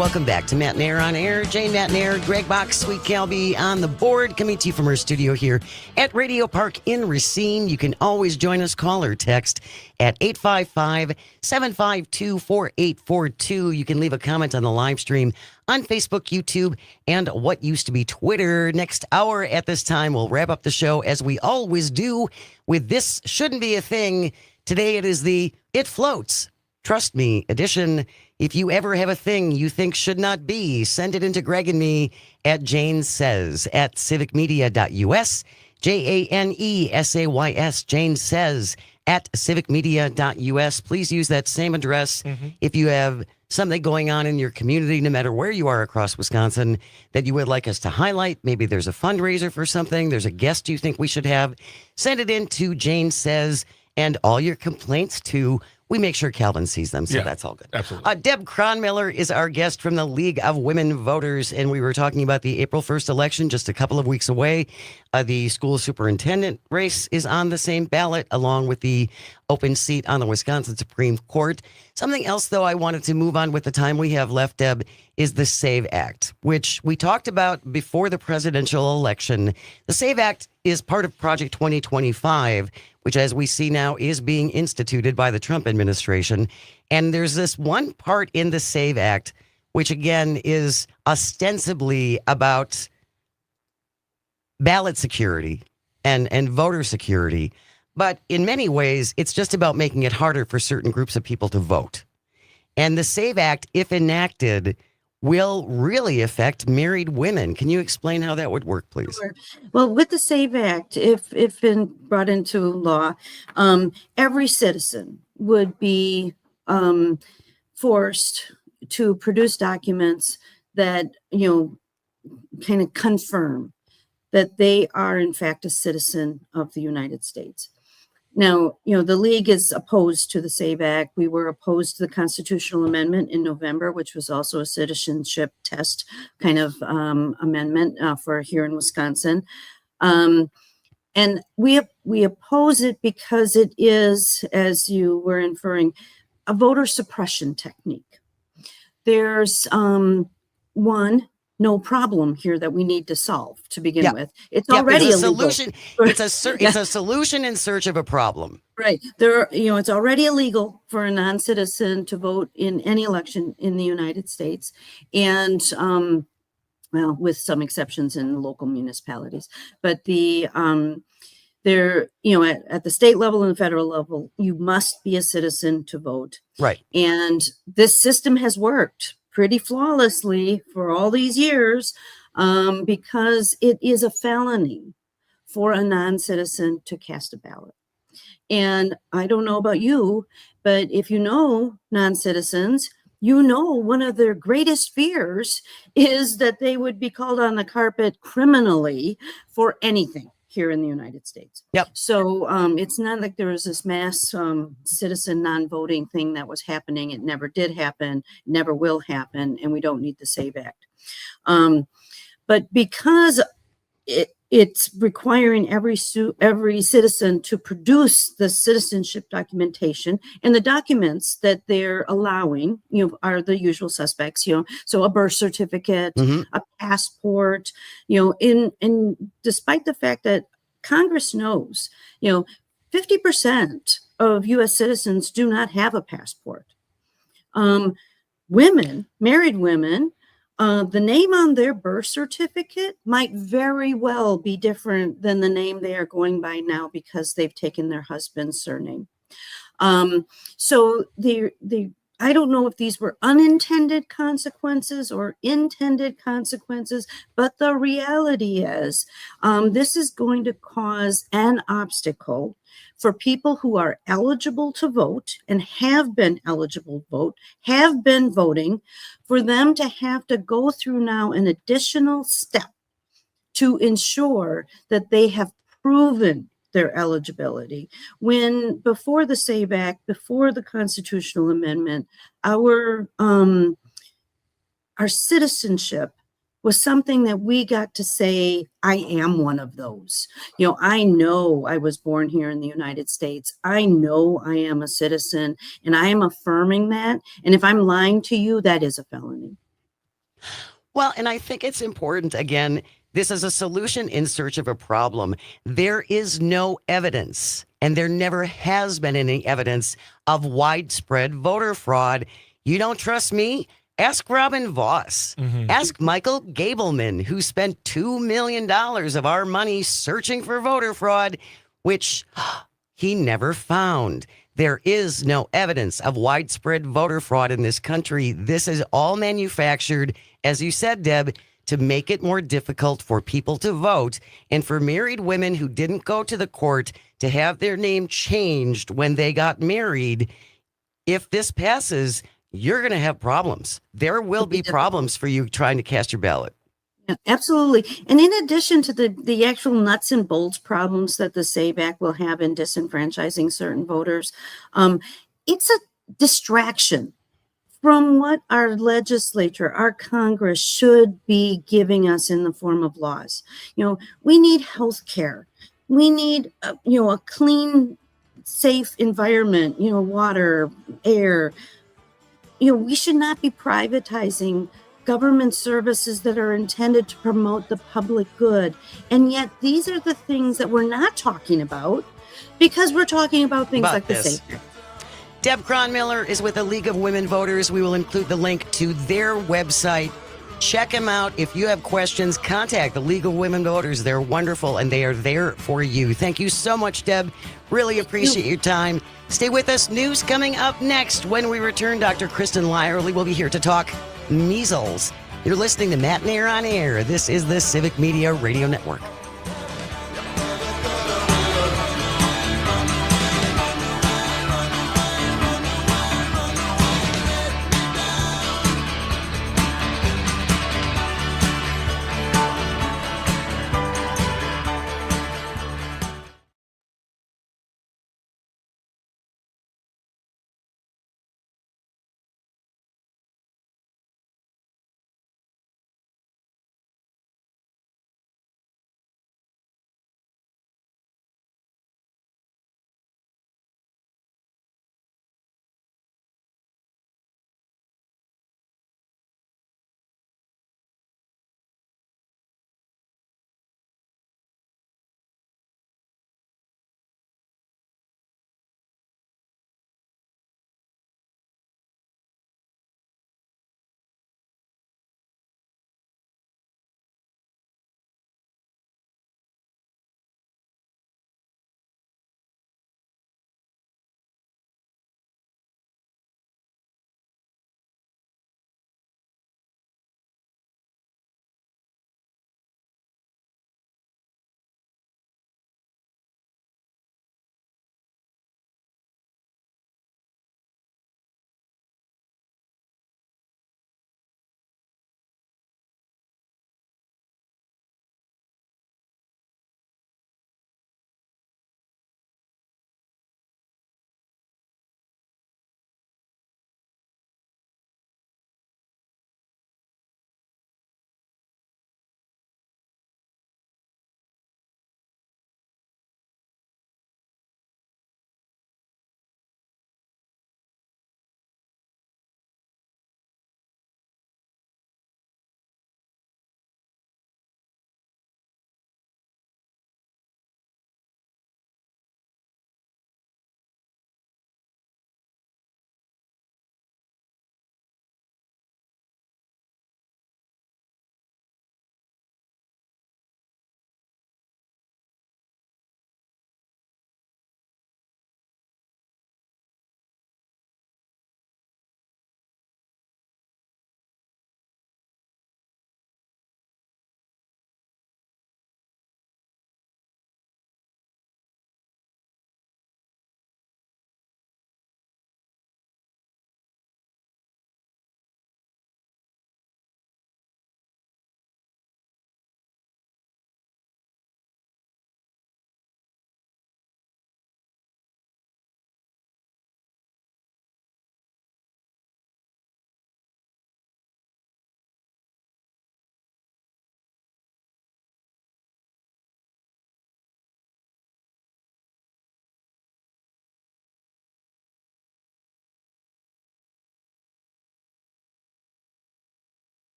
welcome back to Matenaer On Air. Jane Matenaer, Greg Bach, Sweet Calby on the board, coming to you from our studio here at Radio Park in Racine. You can always join us, call or text at 855-752-4842. You can leave a comment on the live stream on Facebook, YouTube, and what used to be Twitter. Next hour at this time, we'll wrap up the show as we always do with This Shouldn't Be a Thing. Today it is the It Floats, Trust Me edition. If you ever have a thing you think should not be, send it into Greg and me at Jane Says at civicmedia.us, JANESAYS, Jane Says at civicmedia.us. Please use that same address if you have something going on in your community, no matter where you are across Wisconsin, that you would like us to highlight. Maybe there's a fundraiser for something. There's a guest you think we should have. Send it in to Jane Says, and all your complaints too. We make sure Calvin sees them, so that's all good. Absolutely. Deb Cronmiller is our guest from the League of Women Voters, and we were talking about the April 1st election just a couple of weeks away. The school superintendent race is on the same ballot, along with the open seat on the Wisconsin Supreme Court. Something else, though, I wanted to move on with the time we have left, Deb, is the SAVE Act, which we talked about before the presidential election. The SAVE Act is part of Project 2025, which, as we see now, is being instituted by the Trump administration. And there's this one part in the SAVE Act, which again is ostensibly about ballot security and voter security. But in many ways, it's just about making it harder for certain groups of people to vote. And the SAVE Act, if enacted, will really affect married women. Can you explain how that would work, please? Sure. Well, with the SAVE Act, if been brought into law, every citizen would be forced to produce documents that, kind of confirm that they are in fact a citizen of the United States. Now, the League is opposed to the SAVE Act. We were opposed to the constitutional amendment in November, which was also a citizenship test kind of amendment for here in Wisconsin. And we oppose it because it is, as you were inferring, a voter suppression technique. There's no problem here that we need to solve to begin with. It's already it's a illegal. solution. It's a solution in search of a problem. Right. It's already illegal for a non-citizen to vote in any election in the United States. And, with some exceptions in local municipalities, but at the state level and the federal level, you must be a citizen to vote. Right. And this system has worked pretty flawlessly for all these years, because it is a felony for a non-citizen to cast a ballot. And I don't know about you, but if you know non-citizens, one of their greatest fears is that they would be called on the carpet criminally for anything here in the United States. Yep. So it's not like there was this mass citizen non-voting thing that was happening. It never did happen, never will happen, and we don't need the SAVE Act. But because it's requiring every citizen to produce the citizenship documentation, and the documents that they're allowing, are the usual suspects, so a birth certificate, a passport, and despite the fact that Congress knows, 50% of U.S. citizens do not have a passport. Married women, the name on their birth certificate might very well be different than the name they are going by now because they've taken their husband's surname. So I don't know if these were unintended consequences or intended consequences, but the reality is this is going to cause an obstacle for people who are eligible to vote and have been eligible to vote, have been voting, for them to have to go through now an additional step to ensure that they have proven their eligibility. When before the SAVE Act, before the constitutional amendment, our citizenship was something that we got to say, I am one of those. I know I was born here in the United States. I know I am a citizen, and I am affirming that. And if I'm lying to you, that is a felony. Well, and I think it's important, again, this is a solution in search of a problem. There is no evidence, and there never has been any evidence of widespread voter fraud. You don't trust me? Ask Robin Voss. Ask Michael Gableman, who spent $2 million of our money searching for voter fraud, which he never found. There is no evidence of widespread voter fraud in this country. This is all manufactured, as you said, Deb, to make it more difficult for people to vote and for married women who didn't go to the court to have their name changed when they got married. If this passes, you're going to have problems. There will be problems for you trying to cast your ballot. Yeah, absolutely. And in addition to the actual nuts and bolts problems that the SAVE Act will have in disenfranchising certain voters, it's a distraction from what our legislature, our Congress should be giving us in the form of laws. We need health care. We need, a clean, safe environment, water, air. We should not be privatizing government services that are intended to promote the public good. And yet these are the things that we're not talking about because we're talking about things like the SAVE Act. Deb Cronmiller is with the League of Women Voters. We will include the link to their website. Check them out. If you have questions, contact the League of Women Voters. They're wonderful, and they are there for you. Thank you so much, Deb. Really appreciate your time. Stay with us. News coming up next. When we return, Dr. Kristen Lyerly will be here to talk measles. You're listening to Matenaer On Air. This is the Civic Media Radio Network.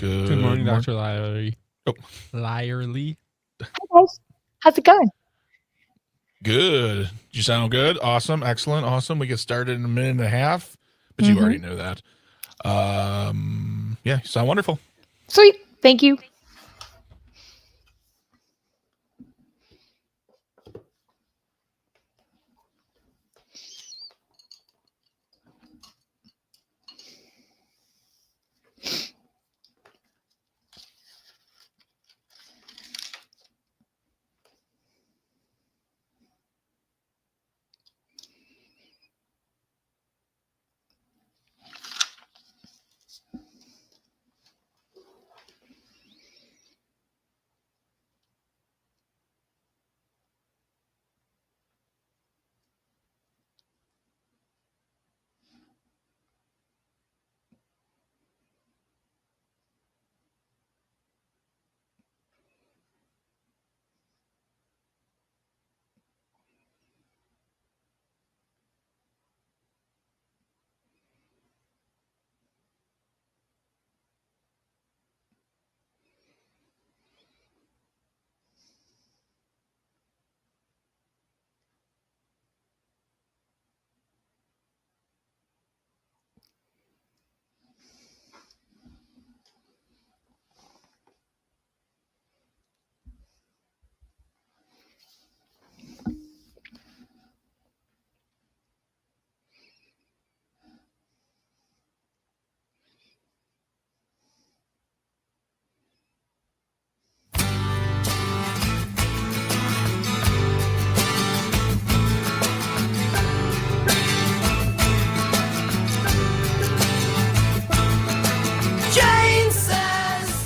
Good morning, morning. Dr. Lyerly. Oh. Lyerly. Hi guys, how's it going? Good. You sound good. Awesome. Excellent. Awesome. We get started in a minute and a half, but you already knew that. Yeah, you sound wonderful. Sweet, thank you.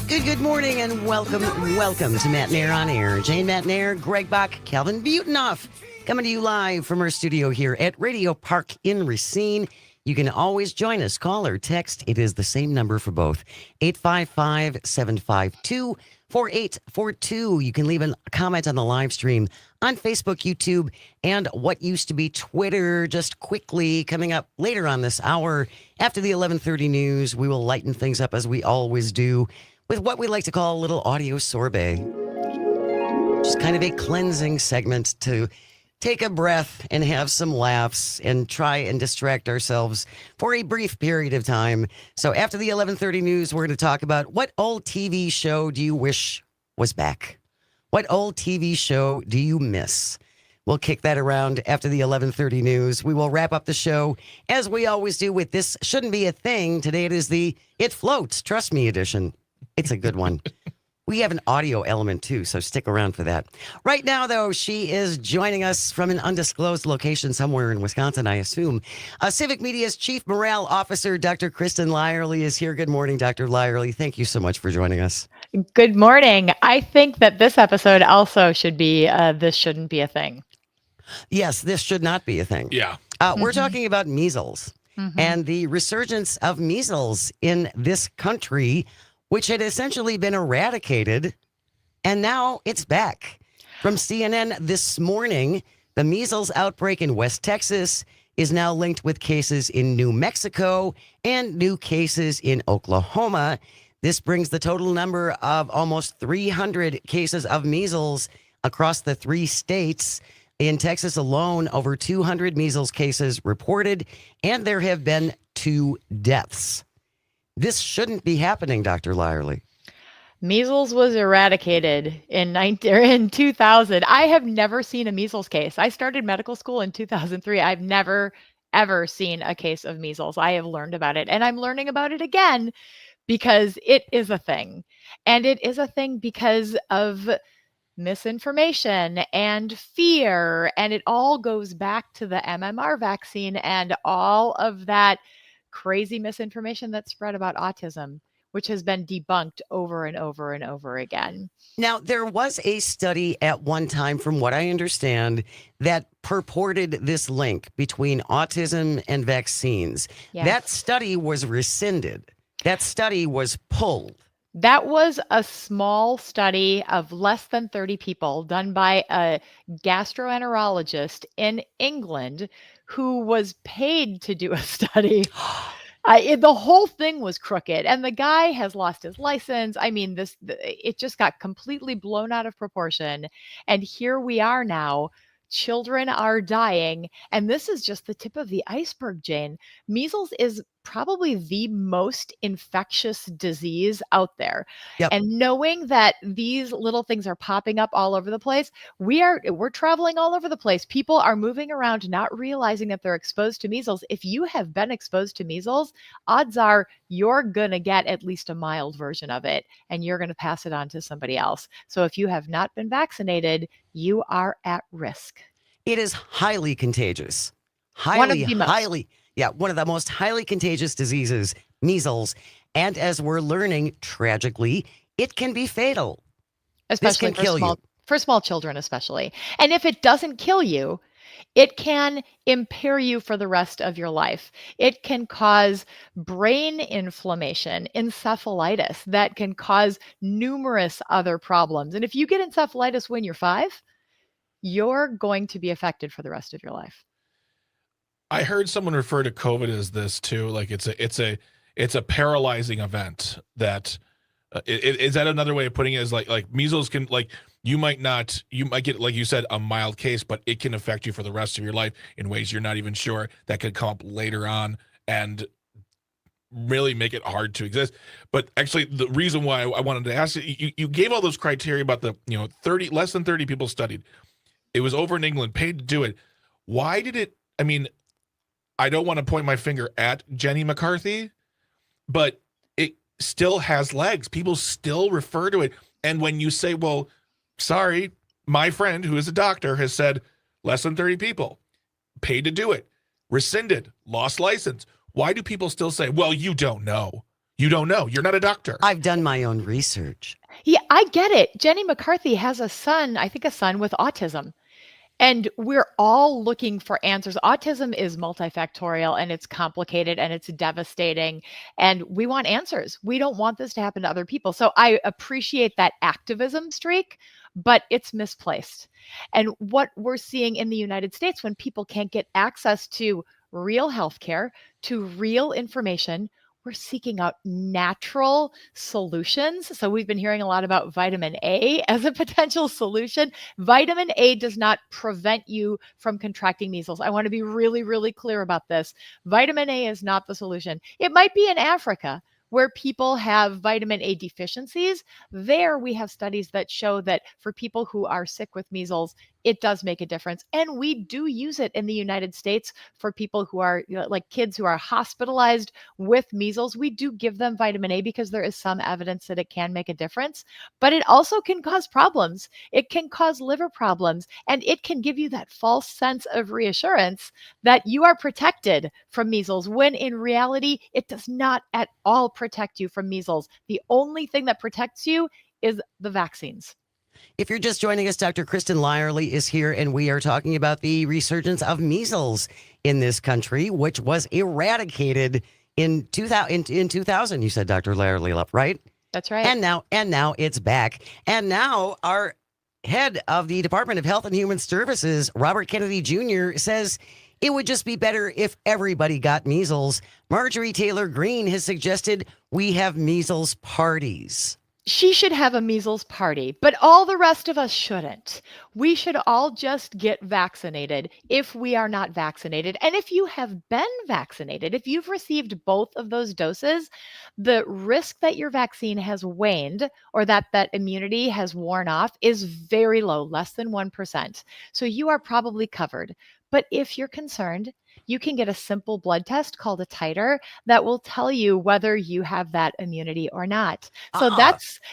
Good morning and welcome to Matenaer On Air. Jane Matenaer, Greg Bach, Calvin Butenoff, coming to you live from our studio here at Radio Park in Racine. You can always join us. Call or text. It is the same number for both. 855-752-4842. You can leave a comment on the live stream on Facebook, YouTube, and what used to be Twitter. Just quickly, coming up later on this hour, after the 11:30 news, we will lighten things up as we always do with what we like to call a little audio sorbet. Just kind of a cleansing segment to take a breath and have some laughs and try and distract ourselves for a brief period of time. So after the 11:30 news, we're going to talk about what old TV show do you wish was back? What old TV show do you miss? We'll kick that around after the 11:30 news. We will wrap up the show as we always do with This Shouldn't Be a Thing. Today it is the It Floats, Trust Me edition. It's a good one. We have an audio element too, so stick around for that. Right now, though, she is joining us from an undisclosed location somewhere in Wisconsin, I assume. Civic Media's Chief Morale Officer, Dr. Kristen Lyerly, is here. Good morning, Dr. Lyerly. Thank you so much for joining us. Good morning. I think that this episode also should be This Shouldn't Be a Thing. Yes, this should not be a thing. Yeah. We're talking about measles and the resurgence of measles in this country, which had essentially been eradicated, and now it's back. From CNN this morning, the measles outbreak in West Texas is now linked with cases in New Mexico and new cases in Oklahoma. This brings the total number of almost 300 cases of measles across the 3 states. In Texas alone, over 200 measles cases reported, and there have been 2 deaths. This shouldn't be happening, Dr. Lyerly. Measles was eradicated in 2000. I have never seen a measles case. I started medical school in 2003. I've never, ever seen a case of measles. I have learned about it, and I'm learning about it again because it is a thing. And it is a thing because of misinformation and fear. And it all goes back to the MMR vaccine and all of that crazy misinformation that's spread about autism, which has been debunked over and over and over again. Now, there was a study at one time, from what I understand, that purported this link between autism and vaccines. Yes. That study was rescinded. That study was pulled. That was a small study of less than 30 people done by a gastroenterologist in England who was paid to do a study. The whole thing was crooked, and the guy has lost his license. I mean, it just got completely blown out of proportion. And here we are now. Children are dying. And this is just the tip of the iceberg, Jane. Measles is probably the most infectious disease out there. Yep. And knowing that these little things are popping up all over the place, we're traveling all over the place. People are moving around not realizing that they're exposed to measles. If you have been exposed to measles, odds are you're going to get at least a mild version of it, and you're going to pass it on to somebody else. So if you have not been vaccinated, you are at risk. It is highly contagious. One of the most highly contagious diseases, measles. And as we're learning, tragically, it can be fatal. Especially for small children, especially. And if it doesn't kill you, it can impair you for the rest of your life. It can cause brain inflammation, encephalitis, that can cause numerous other problems. And if you get encephalitis when you're 5, you're going to be affected for the rest of your life. I heard someone refer to COVID as this too, like it's a paralyzing event. That is that another way of putting it? Is like measles can, like, you might get, like you said, a mild case, but it can affect you for the rest of your life in ways you're not even sure, that could come up later on and really make it hard to exist. But actually, the reason why I wanted to ask you gave all those criteria about the, 30, less than 30 people studied. It was over in England, paid to do it. Why did it? I mean, I don't want to point my finger at Jenny McCarthy, but it still has legs. People still refer to it. And when you say, well, sorry, my friend who is a doctor has said less than 30 people, paid to do it, rescinded, lost license. Why do people still say, well, you don't know? You don't know. You're not a doctor. I've done my own research. Yeah, I get it. Jenny McCarthy has a son with autism. And we're all looking for answers. Autism is multifactorial, and it's complicated, and it's devastating. And we want answers. We don't want this to happen to other people. So I appreciate that activism streak, but it's misplaced. And what we're seeing in the United States, when people can't get access to real healthcare, to real information, we're seeking out natural solutions. So we've been hearing a lot about vitamin A as a potential solution. Vitamin A does not prevent you from contracting measles. I want to be really, really clear about this. Vitamin A is not the solution. It might be in Africa, where people have vitamin A deficiencies. There we have studies that show that for people who are sick with measles, it does make a difference. And we do use it in the United States for people who are, like kids who are hospitalized with measles. We do give them vitamin A because there is some evidence that it can make a difference, but it also can cause problems. It can cause liver problems, and it can give you that false sense of reassurance that you are protected from measles, when in reality, it does not at all protect you from measles. The only thing that protects you is the vaccines. If you're just joining us, Dr. Kristen Lyerly is here, and we are talking about the resurgence of measles in this country, which was eradicated in 2000. You said, Dr. Lyerly, right? That's right. And now it's back. And now our head of the Department of Health and Human Services, Robert Kennedy Jr., says it would just be better if everybody got measles. Marjorie Taylor Greene has suggested we have measles parties. She should have a measles party, but all the rest of us shouldn't. We should all just get vaccinated if we are not vaccinated. And if you have been vaccinated, if you've received both of those doses, the risk that your vaccine has waned or that immunity has worn off is very low, less than 1%. So you are probably covered. But if you're concerned, you can get a simple blood test called a titer that will tell you whether you have that immunity or not. So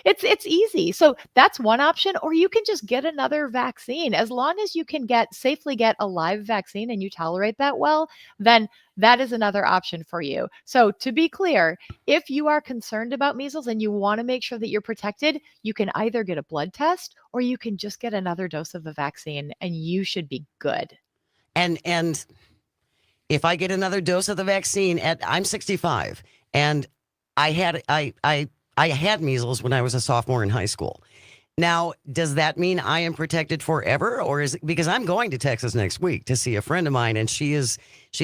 it's easy. So that's one option, or you can just get another vaccine. As long as you can safely get a live vaccine and you tolerate that well, then that is another option for you. So to be clear, if you are concerned about measles and you want to make sure that you're protected, you can either get a blood test or you can just get another dose of the vaccine, and you should be good. And if I get another dose of the vaccine I'm 65, and I had measles when I was a sophomore in high school. Now, does that mean I am protected forever, or is it because I'm going to Texas next week to see a friend of mine, and she's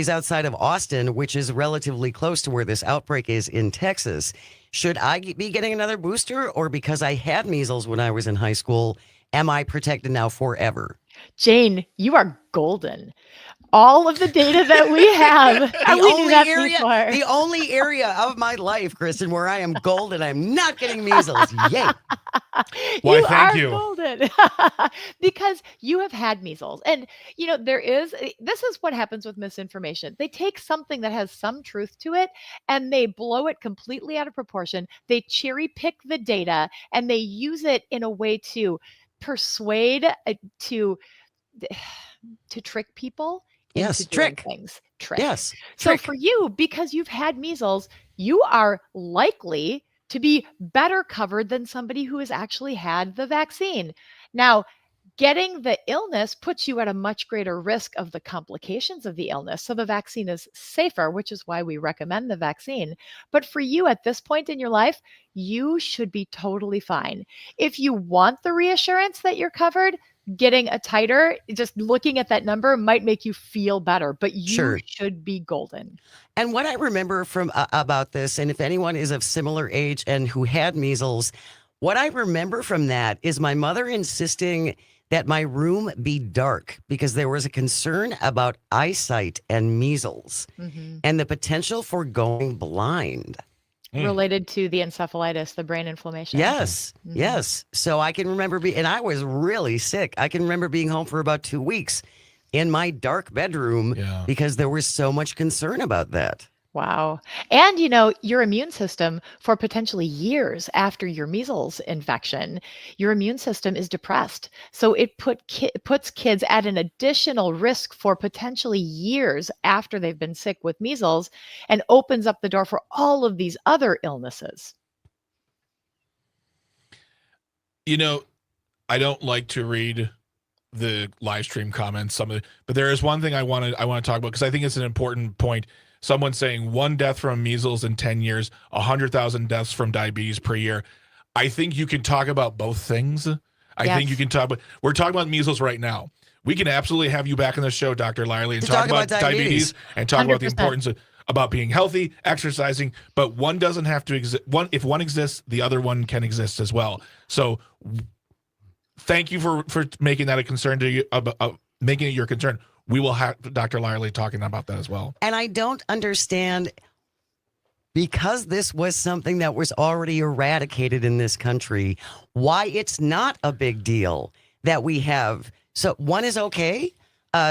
outside of Austin, which is relatively close to where this outbreak is in Texas. Should I be getting another booster, or because I had measles when I was in high school, am I protected now forever? Jane, you are golden. All of the data that we have, the only area of my life, Kristen, where I am golden, I'm not getting measles. Yay! Why? You Thank are you. golden. Because you have had measles, and this is what happens with misinformation. They take something that has some truth to it, and they blow it completely out of proportion. They cherry pick the data, and they use it in a way to persuade to trick people into doing things. Trick. Yes. So for you, because you've had measles, you are likely to be better covered than somebody who has actually had the vaccine. Now, getting the illness puts you at a much greater risk of the complications of the illness. So the vaccine is safer, which is why we recommend the vaccine. But for you at this point in your life, you should be totally fine. If you want the reassurance that you're covered, getting a titer, just looking at that number might make you feel better, but you should be golden. And what I remember from about this, and if anyone is of similar age and who had measles, what I remember from that is my mother insisting that my room be dark because there was a concern about eyesight and measles and the potential for going blind. Related to the encephalitis, the brain inflammation. Yes, yes. So I can remember and I was really sick. I can remember being home for about 2 weeks in my dark bedroom because there was so much concern about that. Wow. And, your immune system for potentially years after your measles infection, your immune system is depressed. So it puts kids at an additional risk for potentially years after they've been sick with measles and opens up the door for all of these other illnesses. I don't like to read the live stream comments, but there is one thing I want to talk about because I think it's an important point. Someone saying 1 death from measles in 10 years, 100,000 deaths from diabetes per year. I think you can talk about both things. I think you can talk about, we're talking about measles right now. We can absolutely have you back on the show, Dr. Lyerly, and talk about diabetes and talk 100%. About the importance about being healthy, exercising, but one doesn't have to exist. If one exists, the other one can exist as well. So thank you for making that a concern to you, making it your concern. We will have Dr. Lyerly talking about that as well. And I don't understand, because this was something that was already eradicated in this country, why it's not a big deal that we have. So 1 is okay.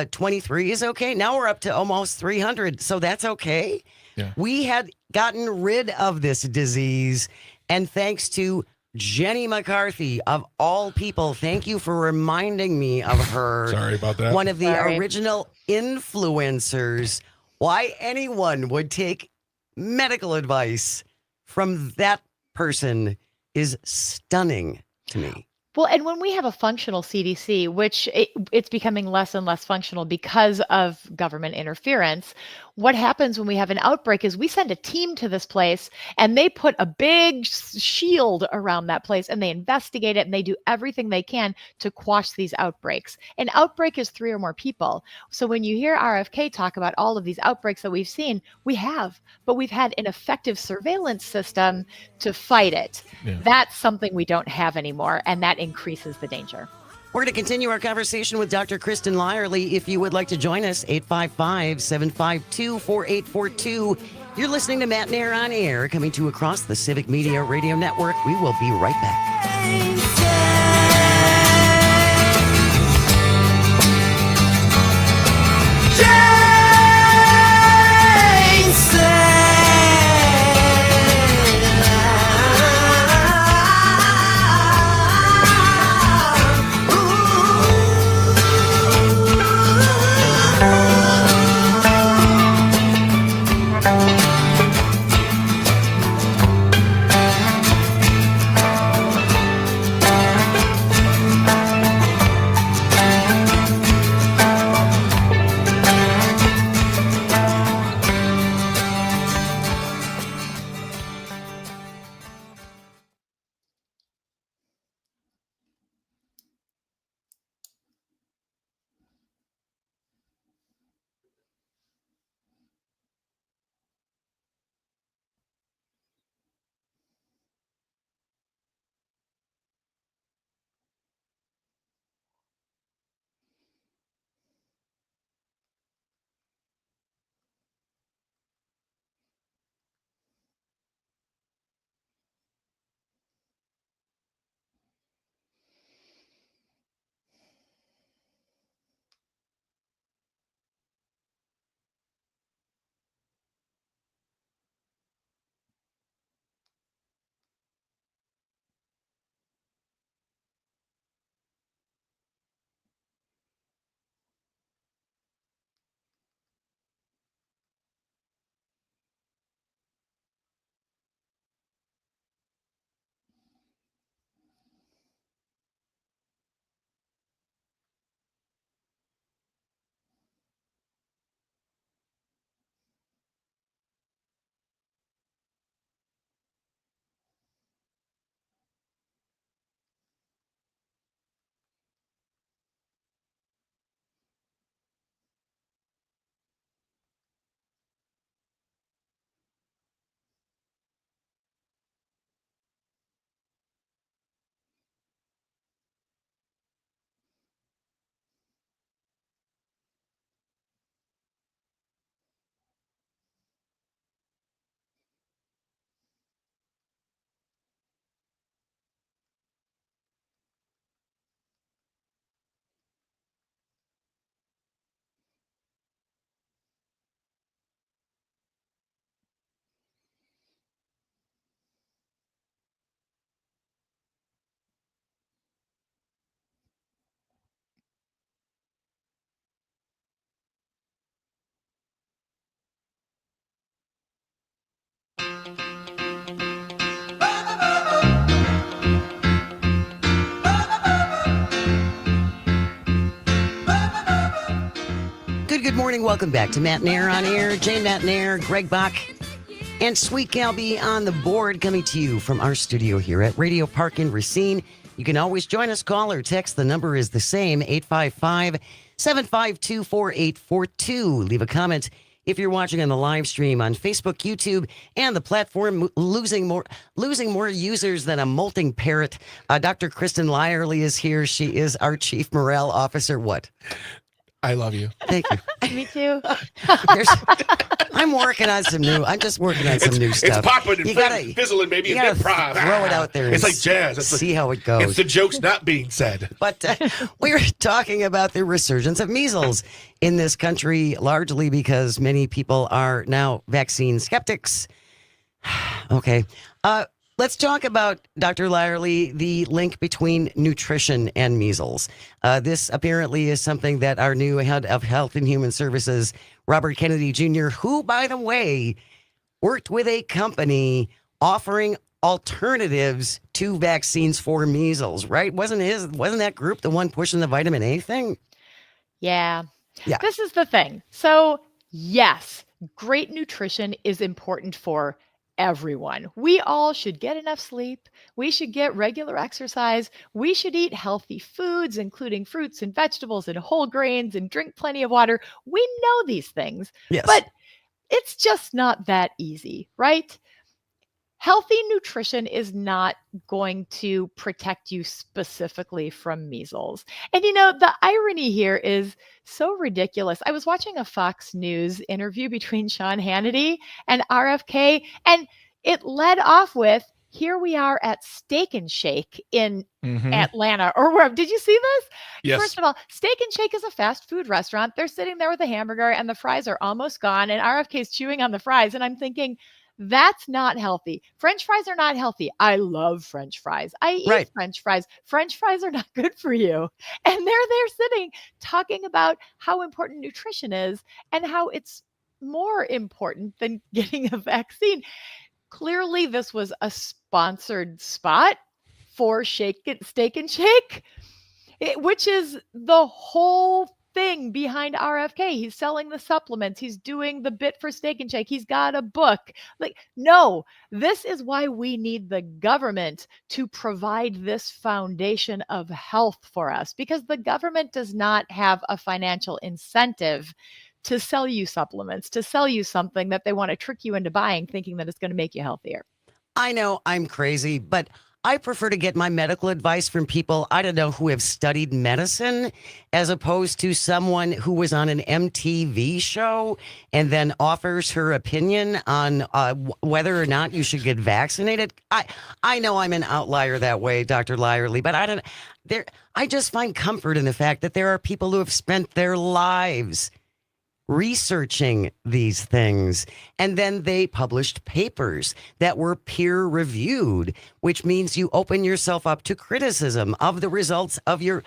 23 is okay. Now we're up to almost 300. So that's okay. Yeah. We had gotten rid of this disease. And thanks to Jenny McCarthy, of all people, thank you for reminding me of her. Sorry about that. One of the original influencers. Why anyone would take medical advice from that person is stunning to me. Well, and when we have a functional CDC, which it's becoming less and less functional because of government interference, what happens when we have an outbreak is we send a team to this place and they put a big shield around that place and they investigate it and they do everything they can to quash these outbreaks. An outbreak is 3 or more people. So when you hear RFK talk about all of these outbreaks that we've seen, we have, but we've had an effective surveillance system to fight it. Yeah. That's something we don't have anymore, and that increases the danger. We're going to continue our conversation with Dr. Kristen Lyerly. If you would like to join us, 855-752-4842. You're listening to Matenaer On Air, coming to you across the Civic Media Radio Network. We will be right back. morning. Welcome back to Matenaer On Air. Jay Matenaer, Greg Bach, and Sweet Galby on the board, coming to you from our studio here at Radio Park in Racine. You can always join us, call or text. The number is the same, 855-752-4842. Leave a comment if you're watching on the live stream on Facebook, YouTube, and the platform losing more users than a molting parrot. Dr. Kristen Lyerly is here. She is our Chief Morale Officer. What? I love you. Thank you. Me too. I'm working on some new. I'm just working on some new stuff. It's popping and fizzling, baby. You It's gotta improv. throw it out there. It's like jazz. It's See how it goes. It's the jokes not being said. But we were talking about the resurgence of measles in this country, largely because many people are now vaccine skeptics. Okay. Let's talk about, Dr. Lyerly, the link between nutrition and measles. This apparently is something that our new head of Health and Human Services, Robert Kennedy Jr., who, by the way, worked with a company offering alternatives to vaccines for measles, right? Wasn't that group the one pushing the vitamin A thing? Yeah. Yeah. This is the thing. So, yes, great nutrition is important for everyone. We all should get enough sleep. We should get regular exercise. We should eat healthy foods, including fruits and vegetables and whole grains, and drink plenty of water. We know these things, Yes. but it's just not that easy, right? Healthy nutrition is not going to protect you specifically from measles. And the irony here is so ridiculous. I was watching a Fox News interview between Sean Hannity and RFK, and it led off with, here we are at Steak and Shake in Atlanta, or where. Did you see this? Yes. First of all, Steak and Shake is a fast food restaurant. They're sitting there with a hamburger and the fries are almost gone, and RFK's chewing on the fries. And I'm thinking, that's not healthy. French fries are not healthy. I love French fries. I eat French fries. French fries are not good for you. And they're sitting talking about how important nutrition is and how it's more important than getting a vaccine. Clearly, this was a sponsored spot for Steak and Shake, which is the whole thing behind RFK. He's selling the supplements. He's doing the bit for Steak and Shake. He's got a book. No, this is why we need the government to provide this foundation of health for us, because the government does not have a financial incentive to sell you supplements, to sell you something that they want to trick you into buying, thinking that it's going to make you healthier. I know I'm crazy, but I prefer to get my medical advice from people, I don't know, who have studied medicine, as opposed to someone who was on an MTV show and then offers her opinion on whether or not you should get vaccinated. I know I'm an outlier that way, Dr. Lyerly, but I just find comfort in the fact that there are people who have spent their lives researching these things, and then they published papers that were peer reviewed, which means you open yourself up to criticism of the results of your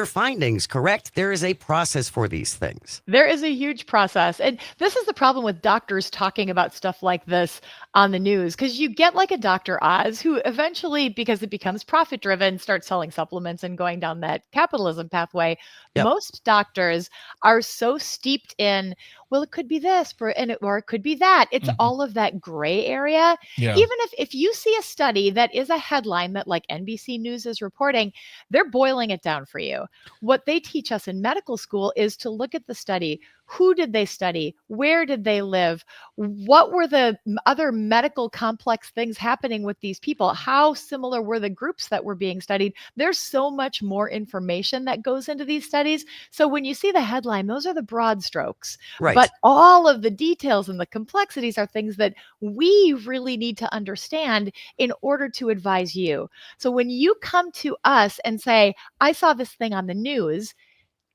findings. Correct? There is a process for these things. There is a huge process, and this is the problem with doctors talking about stuff like this on the news, because you get like a Dr. Oz who eventually, because it becomes profit driven, starts selling supplements and going down that capitalism pathway. Yep. Most doctors are so steeped in, well, it could be this, or it could be that. It's all of that gray area. Yeah. Even if you see a study that is a headline that like NBC News is reporting, they're boiling it down for you. What they teach us in medical school is to look at the study. Who did they study? Where did they live? What were the other medical complex things happening with these people? How similar were the groups that were being studied? There's so much more information that goes into these studies. So when you see the headline, those are the broad strokes. Right. But all of the details and the complexities are things that we really need to understand in order to advise you. So when you come to us and say, I saw this thing on the news,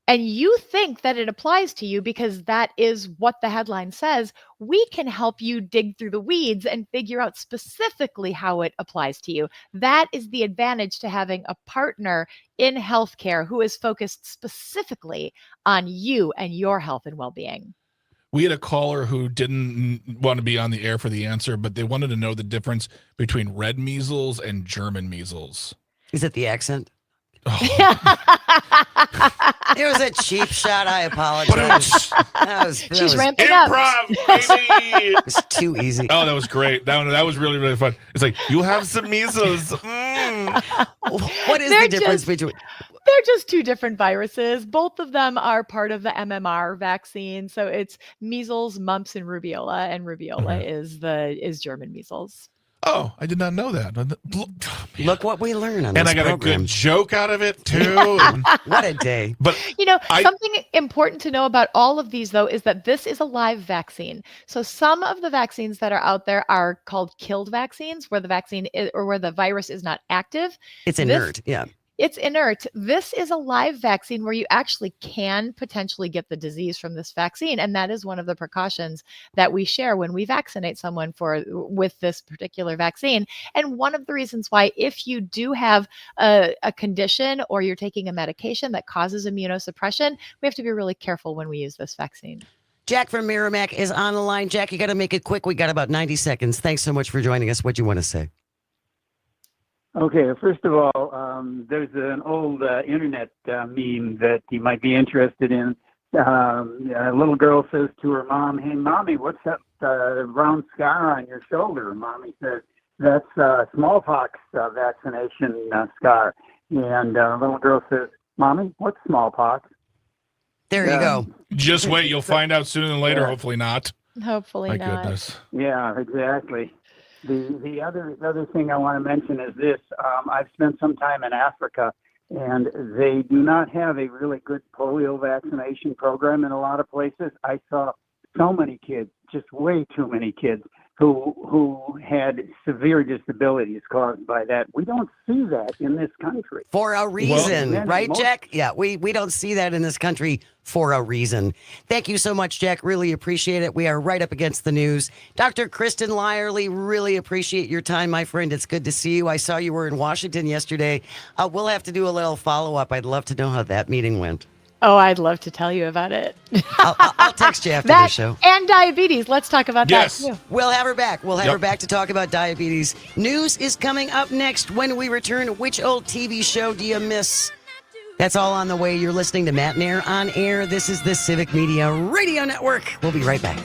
and you think that it applies to you because that is what the headline says, we can help you dig through the weeds and figure out specifically how it applies to you. That is the advantage to having a partner in healthcare who is focused specifically on you and your health and well-being. We had a caller who didn't want to be on the air for the answer, but they wanted to know the difference between red measles and German measles. Is it the accent? It was a cheap shot. I apologize. She's ramping up. Improv, baby. It was too easy. Oh, that was great. That was really, really fun. It's like, you have some measles. What is the difference between? They're just two different viruses. Both of them are part of the MMR vaccine. So it's measles, mumps, and rubiola. And rubiola is German measles. Oh, I did not know that. Look what we learn on and this I got program. a good joke out of it too. What a day! But something important to know about all of these, though, is that this is a live vaccine. So some of the vaccines that are out there are called killed vaccines, where the vaccine is, or where the virus is not active. It's inert. It's inert. This is a live vaccine where you actually can potentially get the disease from this vaccine. And that is one of the precautions that we share when we vaccinate someone with this particular vaccine. And one of the reasons why, if you do have a condition or you're taking a medication that causes immunosuppression, we have to be really careful when we use this vaccine. Jack from Merrimack is on the line. Jack, you got to make it quick. We got about 90 seconds. Thanks so much for joining us. What do you want to say? Okay, first of all, there's an old internet meme that you might be interested in. A little girl says to her mom, "Hey, Mommy, what's that round scar on your shoulder?" Mommy says, "That's smallpox vaccination scar." And the little girl says, "Mommy, what's smallpox?" There you go. Just wait. You'll find out sooner than later. Hopefully not. Hopefully My not. goodness. Yeah, exactly. The other thing I want to mention is this. I've spent some time in Africa, and they do not have a really good polio vaccination program in a lot of places. I saw so many kids, just way too many kids, who had severe disabilities caused by that. We don't see that in this country. For a reason, right, Jack? Yeah, we don't see that in this country for a reason. Thank you so much, Jack. Really appreciate it. We are right up against the news. Dr. Kristen Lyerly, really appreciate your time, my friend. It's good to see you. I saw you were in Washington yesterday. We'll have to do a little follow-up. I'd love to know how that meeting went. Oh, I'd love to tell you about it. I'll text you after the show. And diabetes. Let's talk about that too. We'll have her back. We'll have her back to talk about diabetes. News is coming up next when we return. Which old TV show do you miss? That's all on the way. You're listening to Matenaer On Air. This is the Civic Media Radio Network. We'll be right back.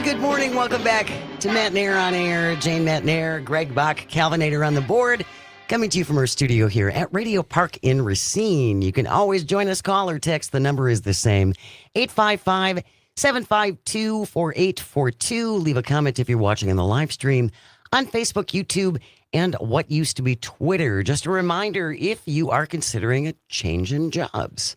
And good morning. Welcome back to Matenaer On Air. Jane Matenaer, Greg Bach, Calvinator on the board. Coming to you from our studio here at Radio Park in Racine. You can always join us, call or text. The number is the same, 855-752-4842. Leave a comment if you're watching on the live stream on Facebook, YouTube, and what used to be Twitter. Just a reminder, if you are considering a change in jobs,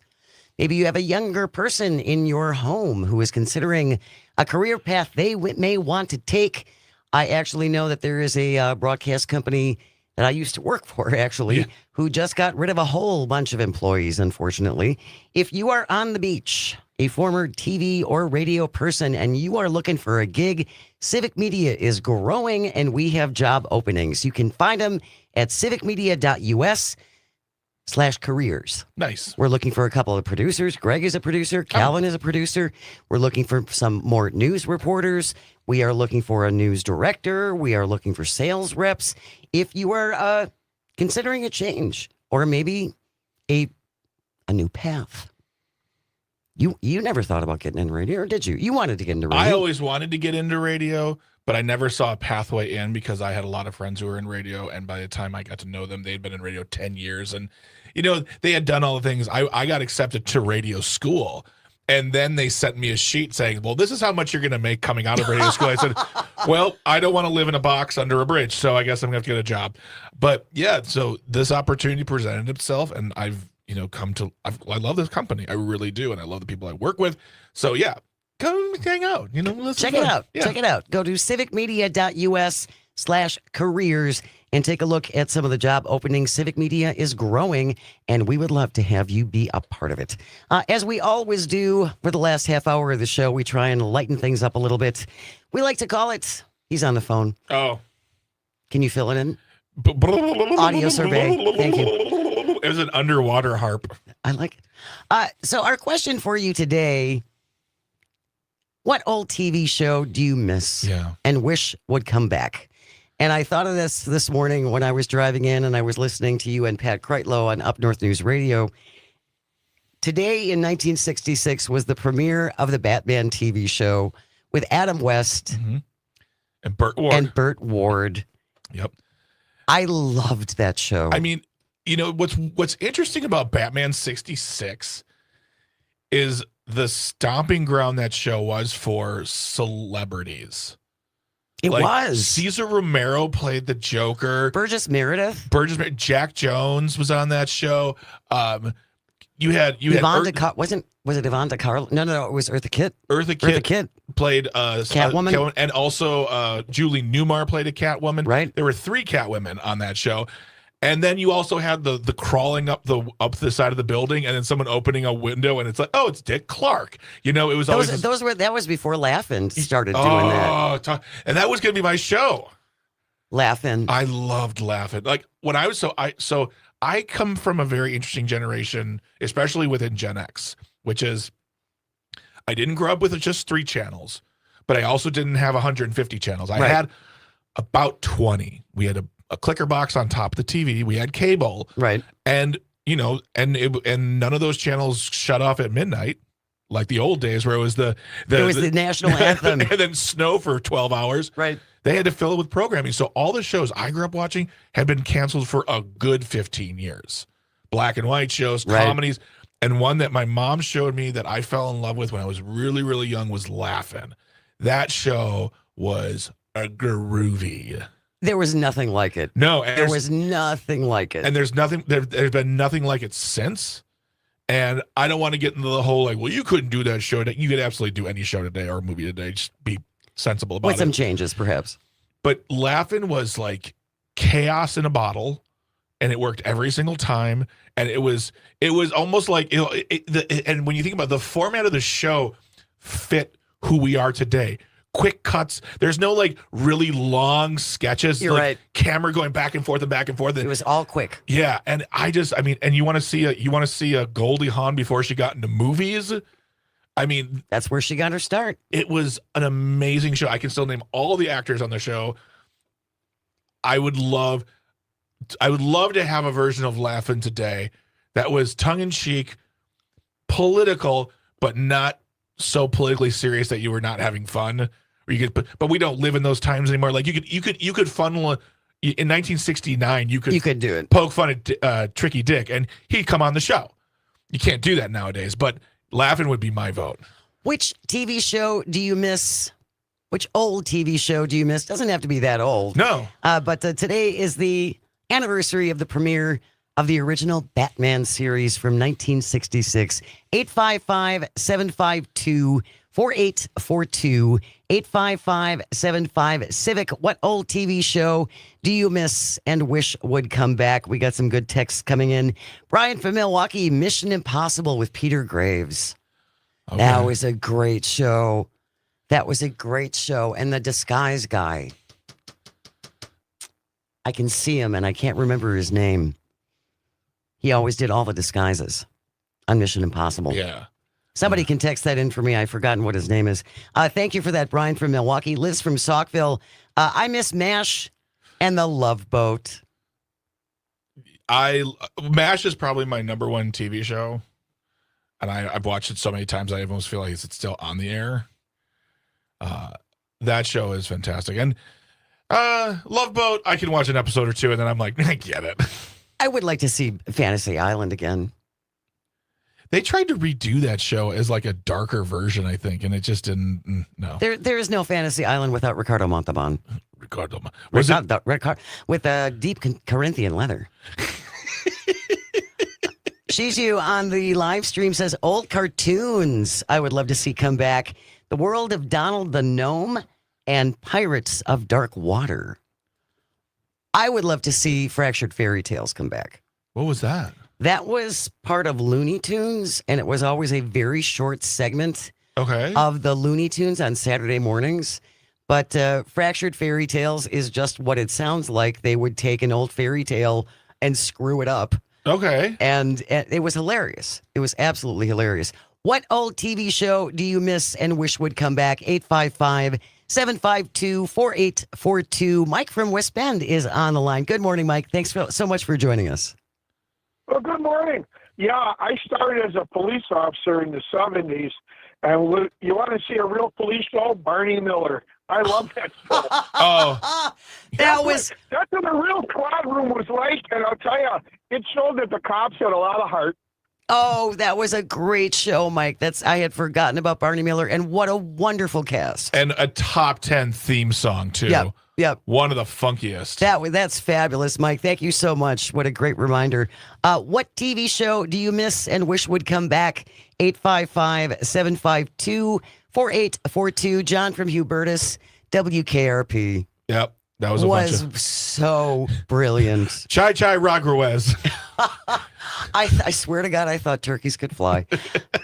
maybe you have a younger person in your home who is considering a career path they may want to take. I actually know that there is a broadcast company that I used to work for, actually, who just got rid of a whole bunch of employees, unfortunately. If you are on the beach, a former TV or radio person, and you are looking for a gig, Civic Media is growing, and we have job openings. You can find them at civicmedia.us/careers. Nice. We're looking for a couple of producers. Greg is a producer. Calvin is a producer. We're looking for some more news reporters. We are looking for a news director. We are looking for sales reps. If you are considering a change or maybe a new path, you never thought about getting into radio, or did you? You wanted to get into radio. I always wanted to get into radio, but I never saw a pathway in because I had a lot of friends who were in radio, and by the time I got to know them, they'd been in radio 10 years, and they had done all the things. I got accepted to radio school. And then they sent me a sheet saying, well, this is how much you're going to make coming out of radio school. I said, well, I don't want to live in a box under a bridge, so I guess I'm going to have to get a job. But yeah, so this opportunity presented itself, and I've, I love this company. I really do. And I love the people I work with. So yeah, come hang out, Check it out. Yeah. Check it out. Go to civicmedia.us/careers and take a look at some of the job openings. Civic Media is growing, and we would love to have you be a part of it. As we always do for the last half hour of the show, we try and lighten things up a little bit. We like to call it, he's on the phone. Oh. Can you fill it in? Audio survey. Thank you. It was an underwater harp. I like it. So our question for you today, what old TV show do you miss and wish would come back? And I thought of this morning when I was driving in and I was listening to you and Pat Kreitlow on Up North News Radio. Today in 1966 was the premiere of the Batman TV show with Adam West and Burt Ward. Yep. I loved that show. I mean, what's interesting about Batman 66 is the stomping ground that show was for celebrities. It was. Cesar Romero played the Joker. Burgess Meredith. Jack Jones was on that show. You had was it Yvonne DeCarlo? No, it was Eartha Kitt. Eartha Kitt played Catwoman, and also Julie Newmar played a Catwoman. Right. There were 3 Catwomen on that show. And then you also had the crawling up the side of the building, and then someone opening a window, and it's like, oh, it's Dick Clark. It was always that was before Laugh-In started doing that. And that was going to be my show. Laugh-In. I loved Laugh-In. Like when I was I come from a very interesting generation, especially within Gen X, which is I didn't grow up with just 3 channels, but I also didn't have 150 channels. I had about 20. We had a clicker box on top of the TV. We had cable. Right. And, and none of those channels shut off at midnight like the old days where it was the national anthem. And then snow for 12 hours. Right. They had to fill it with programming. So all the shows I grew up watching had been canceled for a good 15 years. Black and white shows, comedies. And one that my mom showed me that I fell in love with when I was really, really young was Laugh-In. That show was a groovy. There was nothing like it. No, there was nothing like it. And there's been nothing like it since. And I don't want to get into the whole well, you couldn't do that show. You could absolutely do any show today or movie today. Just be sensible about it. With some changes, perhaps. But Laugh-In was like chaos in a bottle, and it worked every single time. And it was almost like and when you think about the format of the show, fit who we are today. Quick cuts. There's no really long sketches. You're right. Camera going back and forth and back and forth. It was all quick. Yeah, and and you want to see a Goldie Hawn before she got into movies. That's where she got her start. It was an amazing show. I can still name all the actors on the show. I would love to have a version of Laugh-In today that was tongue in cheek, political, but not so politically serious that you were not having fun. where you could, but we don't live in those times anymore. Like you could funnel in 1969. You could do it. Poke fun at Tricky Dick, and he'd come on the show. You can't do that nowadays. But Laughing would be my vote. Which TV show do you miss? Which old TV show do you miss? Doesn't have to be that old. No. But today is the anniversary of the premiere of the original Batman series from 1966. 855-752-4842. 855-75-CIVIC. What old TV show do you miss and wish would come back? We got some good texts coming in. Brian from Milwaukee, Mission Impossible with Peter Graves. Okay. That was a great show. That was a great show. And the disguise guy. I can see him and I can't remember his name. He always did all the disguises on Mission Impossible. Yeah. Somebody can text that in for me. I've forgotten what his name is. Thank you for that, Brian from Milwaukee. Liz from Saukville. I miss MASH and The Love Boat. MASH is probably my number one TV show. And I've watched it so many times, I almost feel like it's still on the air. That show is fantastic. And Love Boat, I can watch an episode or two, and then I'm like, I get it. I would like to see Fantasy Island again. They tried to redo that show as like a darker version, I think, and it just didn't. No. There is no Fantasy Island without Ricardo Montalban. With a deep Corinthian leather. Shizu on the live stream says, old cartoons I would love to see come back. The World of Donald the Gnome and Pirates of Dark Water. I would love to see Fractured Fairy Tales come back. What was that? That was part of Looney Tunes, and it was always a very short segment of the Looney Tunes on Saturday mornings. But Fractured Fairy Tales is just what it sounds like. They would take an old fairy tale and screw it up. Okay. And it was hilarious. It was absolutely hilarious. What old TV show do you miss and wish would come back? 855-752-4842. Mike from West Bend is on the line. Good morning, Mike. Thanks so much for joining us. Well, good morning. Yeah, I started as a police officer in the 70s. And you want to see a real police show? Barney Miller. I love that show. That's what a real squad room was like. And I'll tell you, it showed that the cops had a lot of heart. Oh, that was a great show, Mike. I had forgotten about Barney Miller, and what a wonderful cast. And a top 10 theme song, too. Yep. One of the funkiest. That's fabulous, Mike. Thank you so much. What a great reminder. What TV show do you miss and wish would come back? 855-752-4842. John from Hubertus, WKRP. Yep. That was so brilliant. Chai Chai Raguez. I swear to God, I thought turkeys could fly.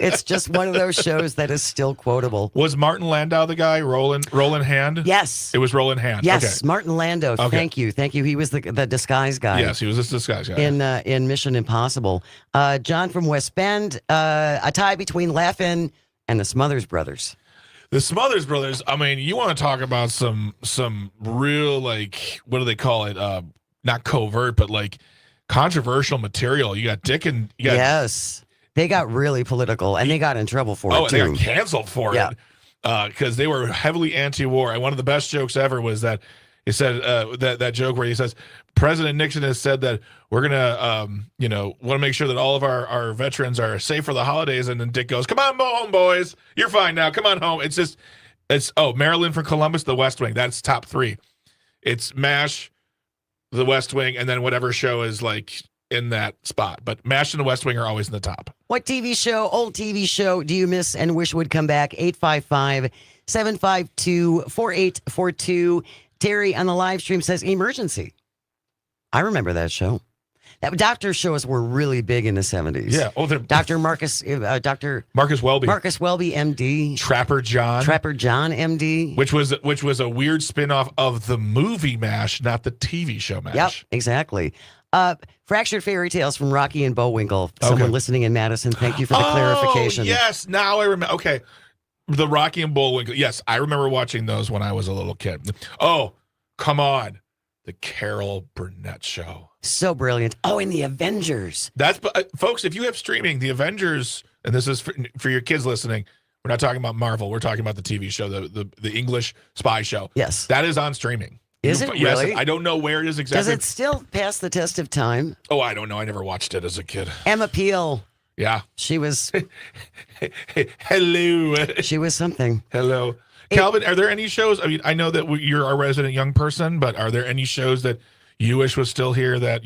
It's just one of those shows that is still quotable. Was Martin Landau the guy? Roland Hand? Yes. It was Roland Hand. Yes, okay. Martin Landau. Okay. Thank you. He was the disguise guy. Yes, he was this disguise guy. In Mission Impossible. John from West Bend, a tie between Laugh-In and the Smothers Brothers. The Smothers Brothers, I mean, you want to talk about some real, like, what do they call it? Not covert, but like controversial material. You got Dick and... Yes. They got really political, and they got in trouble for it, too. And they got canceled for it. Because they were heavily anti-war. And one of the best jokes ever was that he said, that joke where he says, President Nixon has said that we're going to, want to make sure that all of our veterans are safe for the holidays. And then Dick goes, come on home, boys. You're fine now. Come on home. Marilyn from Columbus, The West Wing. That's top 3. It's MASH, The West Wing, and then whatever show is like in that spot. But MASH and The West Wing are always in the top. What old TV show do you miss and wish would come back? 855-752-4842. Terry on the live stream says Emergency. I remember that show. Doctor shows were really big in the 70s. Yeah. Dr. Marcus Welby. Marcus Welby, MD. Trapper John, MD. Which was a weird spin-off of the movie MASH, not the TV show MASH. Yep, exactly. Fractured Fairy Tales from Rocky and Bullwinkle. Someone listening in Madison, thank you for the clarification. Yes, now I remember. Okay. The Rocky and Bullwinkle. Yes, I remember watching those when I was a little kid. Oh, come on. The Carol Burnett Show. So brilliant. Oh, and the Avengers. That's folks, if you have streaming, the Avengers, and this is for your kids listening, We're not talking about Marvel. We're talking about the TV show, the English spy show. Yes. That is on streaming. Is it Yes, really? I don't know where it is exactly. Does it still pass the test of time? Oh, I don't know. I never watched it as a kid. Emma Peel. Yeah. She was. Hello. She was something. Hello. Calvin, are there any shows? I mean, I know that you're a resident young person, but are there any shows that you wish was still here that,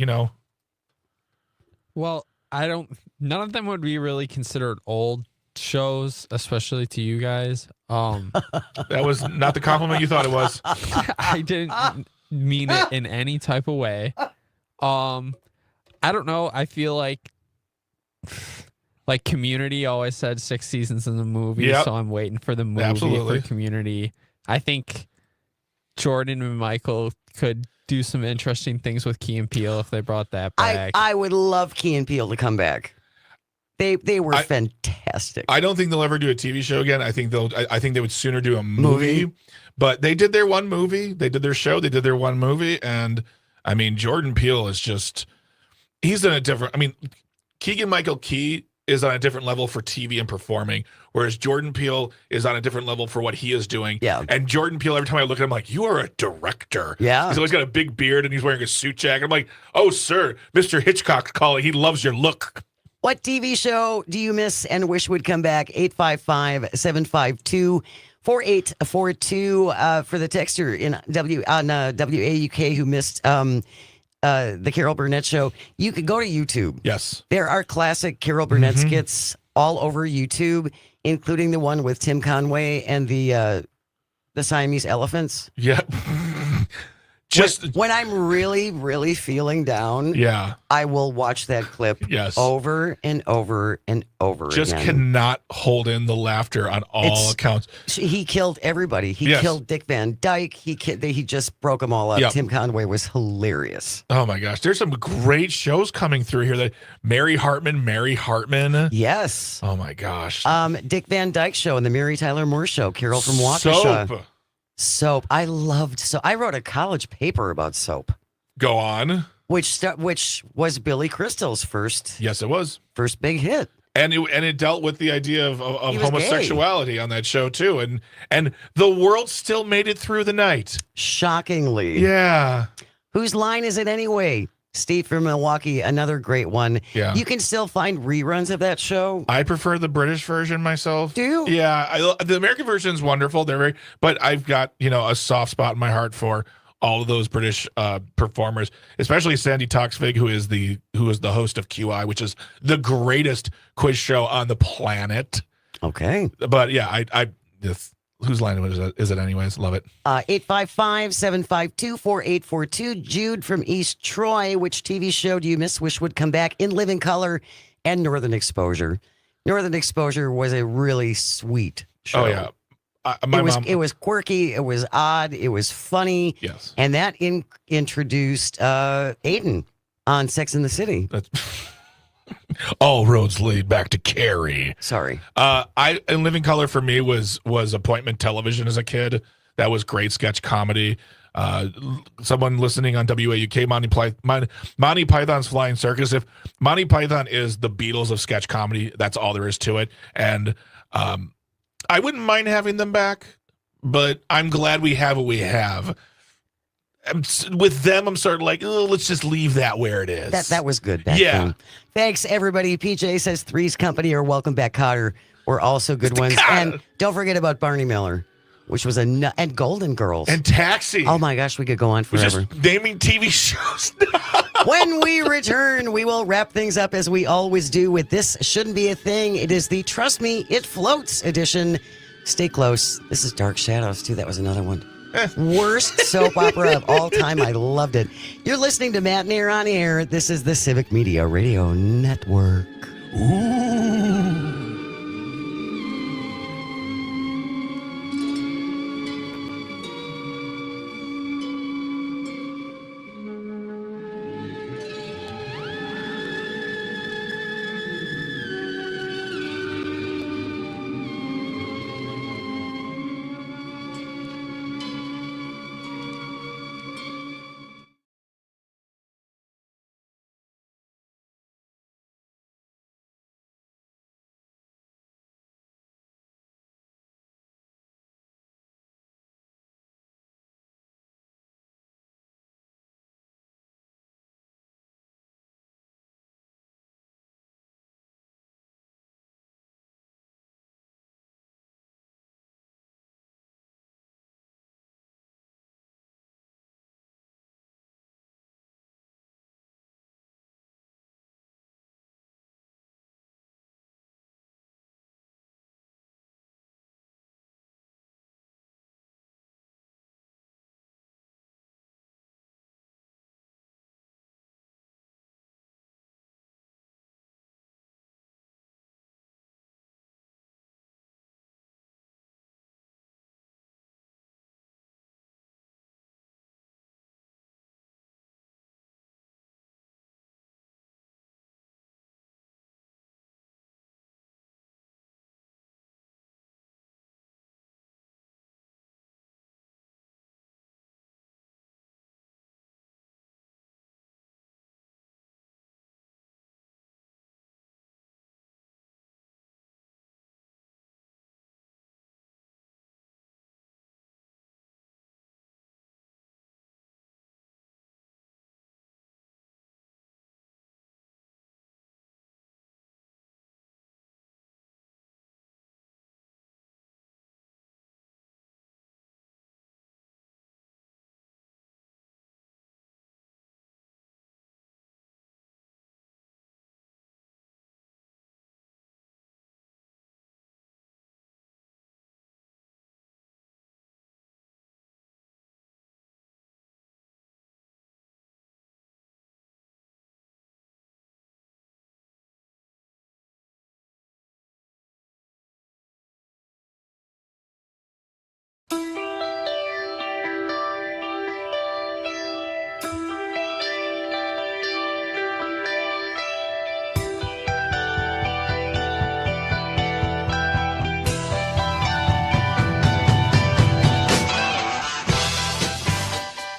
Well, none of them would be really considered old shows, especially to you guys. That was not the compliment you thought it was. I didn't mean it in any type of way. I don't know. I feel like Community always said 6 seasons in the movie, Yep. so I'm waiting for the movie Absolutely. for Community. I think Jordan and Michael could do some interesting things with Key and Peele if they brought that back. I would love Key and Peele to come back. They were fantastic. I don't think they'll ever do a TV show again. I think they would sooner do a movie. But they did their one movie. They did their show. They did their one movie. And I mean, Jordan Peele is he's in a different, Keegan-Michael Key is on a different level for TV and performing, whereas Jordan Peele is on a different level for what he is doing. Yeah. And Jordan Peele, every time I look at him, I'm like, you are a director. Yeah. He's always got a big beard and he's wearing a suit jacket. I'm like, oh, sir, Mr. Hitchcock's calling. He loves your look. What TV show do you miss and wish would come back? 855-752-4842 for the texter in WAUK who missed the Carol Burnett show. You could go to YouTube. Yes. There are classic Carol Burnett skits all over YouTube, including the one with Tim Conway and the Siamese elephants. Yeah. When I'm really, really feeling down, yeah, I will watch that clip over and over and over just again. cannot hold in the laughter on all accounts. He killed everybody. He killed Dick Van Dyke. He just broke them all up. Yep. Tim Conway was hilarious. Oh my gosh, there's some great shows coming through here. That Mary Hartman. Yes. Oh my gosh. Dick Van Dyke show and the Mary Tyler Moore show. Carol from Waukesha. Soap. I loved soap. I wrote a college paper about soap. Go on. Which was Billy Crystal's first. Yes, it was. First big hit. And it dealt with the idea of homosexuality on that show too. And the world still made it through the night. Shockingly. Yeah. Whose line is it anyway? Steve from Milwaukee, another great one. Yeah. You can still find reruns of that show. I prefer the British version myself. Do you? Yeah. The American version is wonderful. But I've got, a soft spot in my heart for all of those British performers, especially Sandy Toksvig, who is the host of QI, which is the greatest quiz show on the planet. Okay. But yeah, whose line is it anyways? Love it. 855-752-4842. Jude from East Troy. Which TV show do you miss, wish would come back? In Living Color and Northern Exposure. Northern Exposure was a really sweet show. Oh, yeah. It was quirky. It was odd. It was funny. Yes. And that introduced Aiden on Sex and the City. All roads lead back to Carrie. Sorry. In Living Color for me was appointment television as a kid. That was great sketch comedy. Someone listening on WAUK, Monty Python's Flying Circus. If Monty Python is the Beatles of sketch comedy, that's all there is to it. And I wouldn't mind having them back, but I'm glad we have what we have. With them, I'm sort of like, oh, let's just leave that where it is. That was good back then. Thanks, everybody. PJ says Three's Company or Welcome Back, Kotter were also good ones. And don't forget about Barney Miller, which was and Golden Girls. And Taxi. Oh, my gosh, we could go on forever. Just naming TV shows. When we return, we will wrap things up as we always do with This Shouldn't Be a Thing. It is the Trust Me, It Floats edition. Stay close. This is Dark Shadows, too. That was another one. Worst soap opera of all time. I loved it. You're listening to Matenaer On Air. This is the Civic Media Radio Network. Ooh.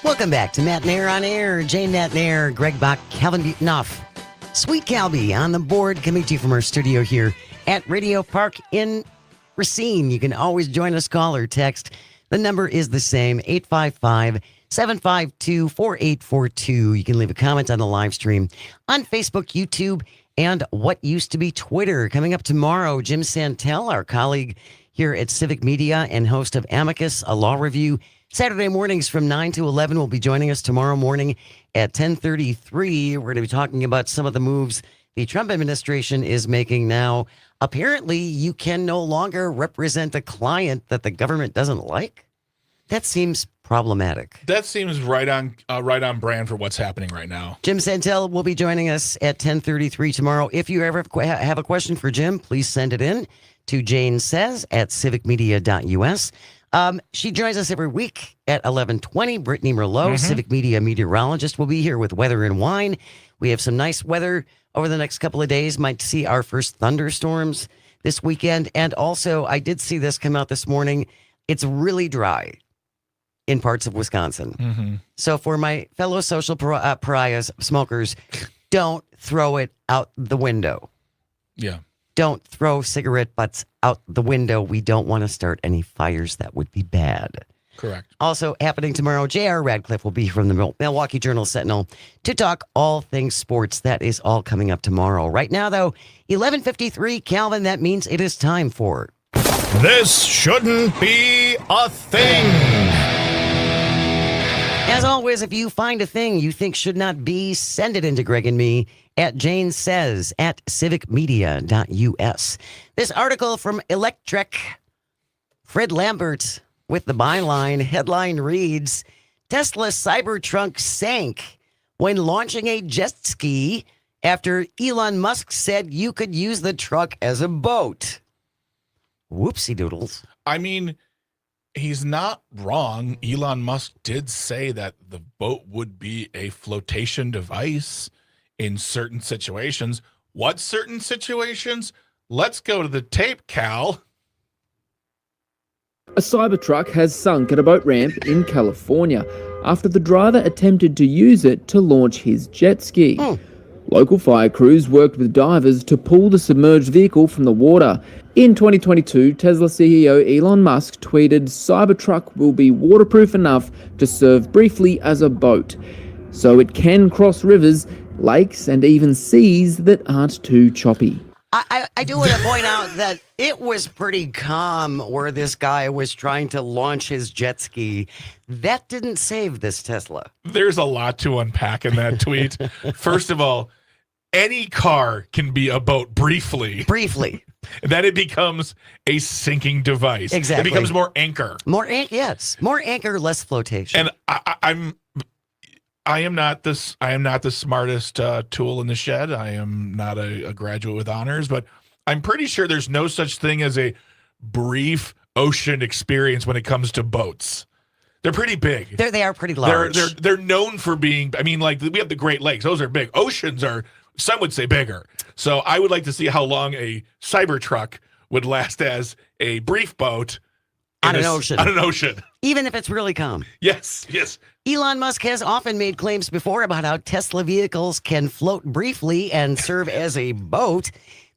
Welcome back to Matenaer On Air. Jane Matenaer, Greg Bach, Calvin Buetenoff, Sweet Calby on the board, coming to you from our studio here at Radio Park in Racine. You can always join us, call or text. The number is the same, 855-752-4842. You can leave a comment on the live stream on Facebook, YouTube, and what used to be Twitter. Coming up tomorrow, Jim Santel, our colleague here at Civic Media and host of Amicus, a law review, Saturday mornings from 9 to 11 will be joining us tomorrow morning at 10:33. We're going to be talking about some of the moves the Trump administration is making now. Apparently, you can no longer represent a client that the government doesn't like. That seems problematic. That seems right on brand for what's happening right now. Jim Santel will be joining us at 10:33 tomorrow. If you ever have a question for Jim, please send it in to janesays@civicmedia.us. She joins us every week at 11:20. Brittany Merlot, Civic Media meteorologist, will be here with weather and wine. We have some nice weather over the next couple of days. Might see our first thunderstorms this weekend. And also, I did see this come out this morning. It's really dry in parts of Wisconsin. So for my fellow social pariahs, smokers, don't throw it out the window. Yeah. Don't throw cigarette butts out the window. We don't want to start any fires. That would be bad. Correct. Also happening tomorrow, J.R. Radcliffe will be from the Milwaukee Journal-Sentinel to talk all things sports. That is all coming up tomorrow. Right now, though, 11:53, Calvin, that means it is time for... This shouldn't be a thing. As always, if you find a thing you think should not be, send it into Greg and me at janesays@civicmedia.us. This article from Electrek, Fred Lambert with the byline. Headline reads, Tesla Cybertruck sank when launching a jet ski after Elon Musk said you could use the truck as a boat. Whoopsie doodles. I mean, he's not wrong. Elon Musk did say that the boat would be a flotation device in certain situations. What certain situations? Let's go to the tape, Cal. A Cybertruck has sunk at a boat ramp in California after the driver attempted to use it to launch his jet ski. Local fire crews worked with divers to pull the submerged vehicle from the water. In 2022, Tesla CEO Elon Musk tweeted, Cybertruck will be waterproof enough to serve briefly as a boat, so it can cross rivers, lakes, and even seas that aren't too choppy. I do want to point out that it was pretty calm where this guy was trying to launch his jet ski. That didn't save this Tesla. There's a lot to unpack in that tweet. First of all, any car can be a boat briefly. Then it becomes a sinking device. Exactly. It becomes more anchor. More anchor, less flotation. And I am not the smartest tool in the shed. I am not a graduate with honors, but I'm pretty sure there's no such thing as a brief ocean experience when it comes to boats. They're pretty big. They are pretty large. They're known for being. I mean, like we have the Great Lakes; those are big. Oceans are, some would say, bigger. So I would like to see how long a Cybertruck would last as a brief boat on an ocean. On an ocean, even if it's really calm. Yes. Elon Musk has often made claims before about how Tesla vehicles can float briefly and serve as a boat.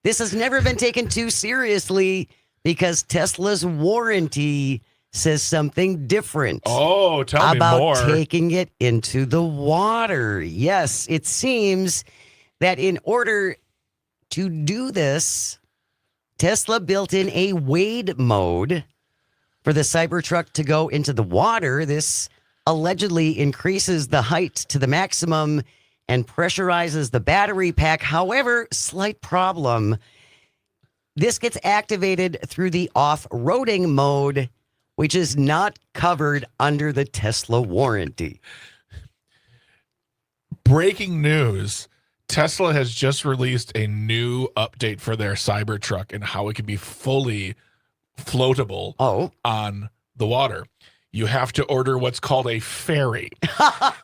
This has never been taken too seriously because Tesla's warranty says something different. Oh, tell me more. About taking it into the water. Yes, it seems that in order to do this, Tesla built in a wade mode for the Cybertruck to go into the water. This allegedly increases the height to the maximum and pressurizes the battery pack. However, slight problem. This gets activated through the off-roading mode, which is not covered under the Tesla warranty. Breaking news. Tesla has just released a new update for their Cybertruck and how it can be fully floatable on the water. You have to order what's called a ferry.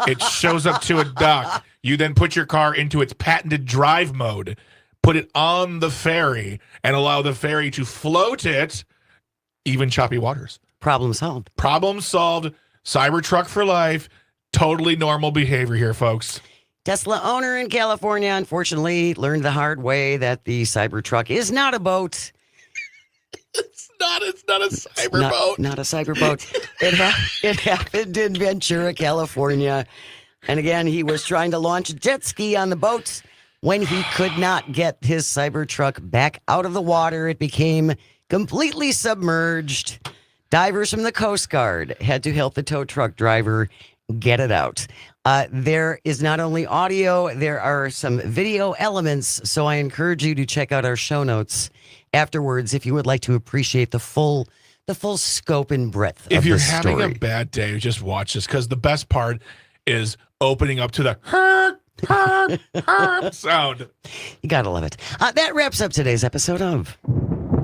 It shows up to a dock. You then put your car into its patented drive mode, put it on the ferry, and allow the ferry to float it, even choppy waters. Problem solved. Problem solved. Cybertruck for life. Totally normal behavior here, folks. Tesla owner in California, unfortunately, learned the hard way that the Cybertruck is not a boat. It's not a cyber boat. Not a cyber boat. It happened in Ventura, California. And again, he was trying to launch a jet ski on the boat. When he could not get his Cybertruck back out of the water, it became completely submerged. Divers from the Coast Guard had to help the tow truck driver get it out. There is not only audio, there are some video elements. So I encourage you to check out our show notes afterwards if you would like to appreciate the full scope and breadth of the story. If you're having a bad day, just watch this, because the best part is opening up to the sound. You gotta love it. That wraps up today's episode of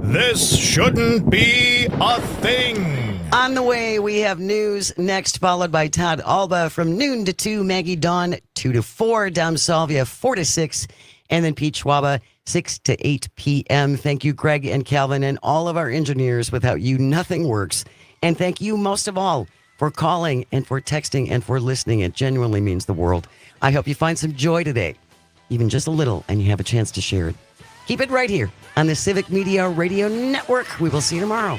This Shouldn't Be a Thing. On the way, we have news next, followed by Todd Alba from noon to 2, Maggie Dawn 2 to 4, Dom Salvia 4 to 6, and then Pete Schwaba 6 to 8 p.m. Thank you, Greg and Calvin, and all of our engineers. Without you, nothing works. And thank you most of all for calling and for texting and for listening. It genuinely means the world. I hope you find some joy today, even just a little, and you have a chance to share it. Keep it right here on the Civic Media Radio Network. We will see you tomorrow.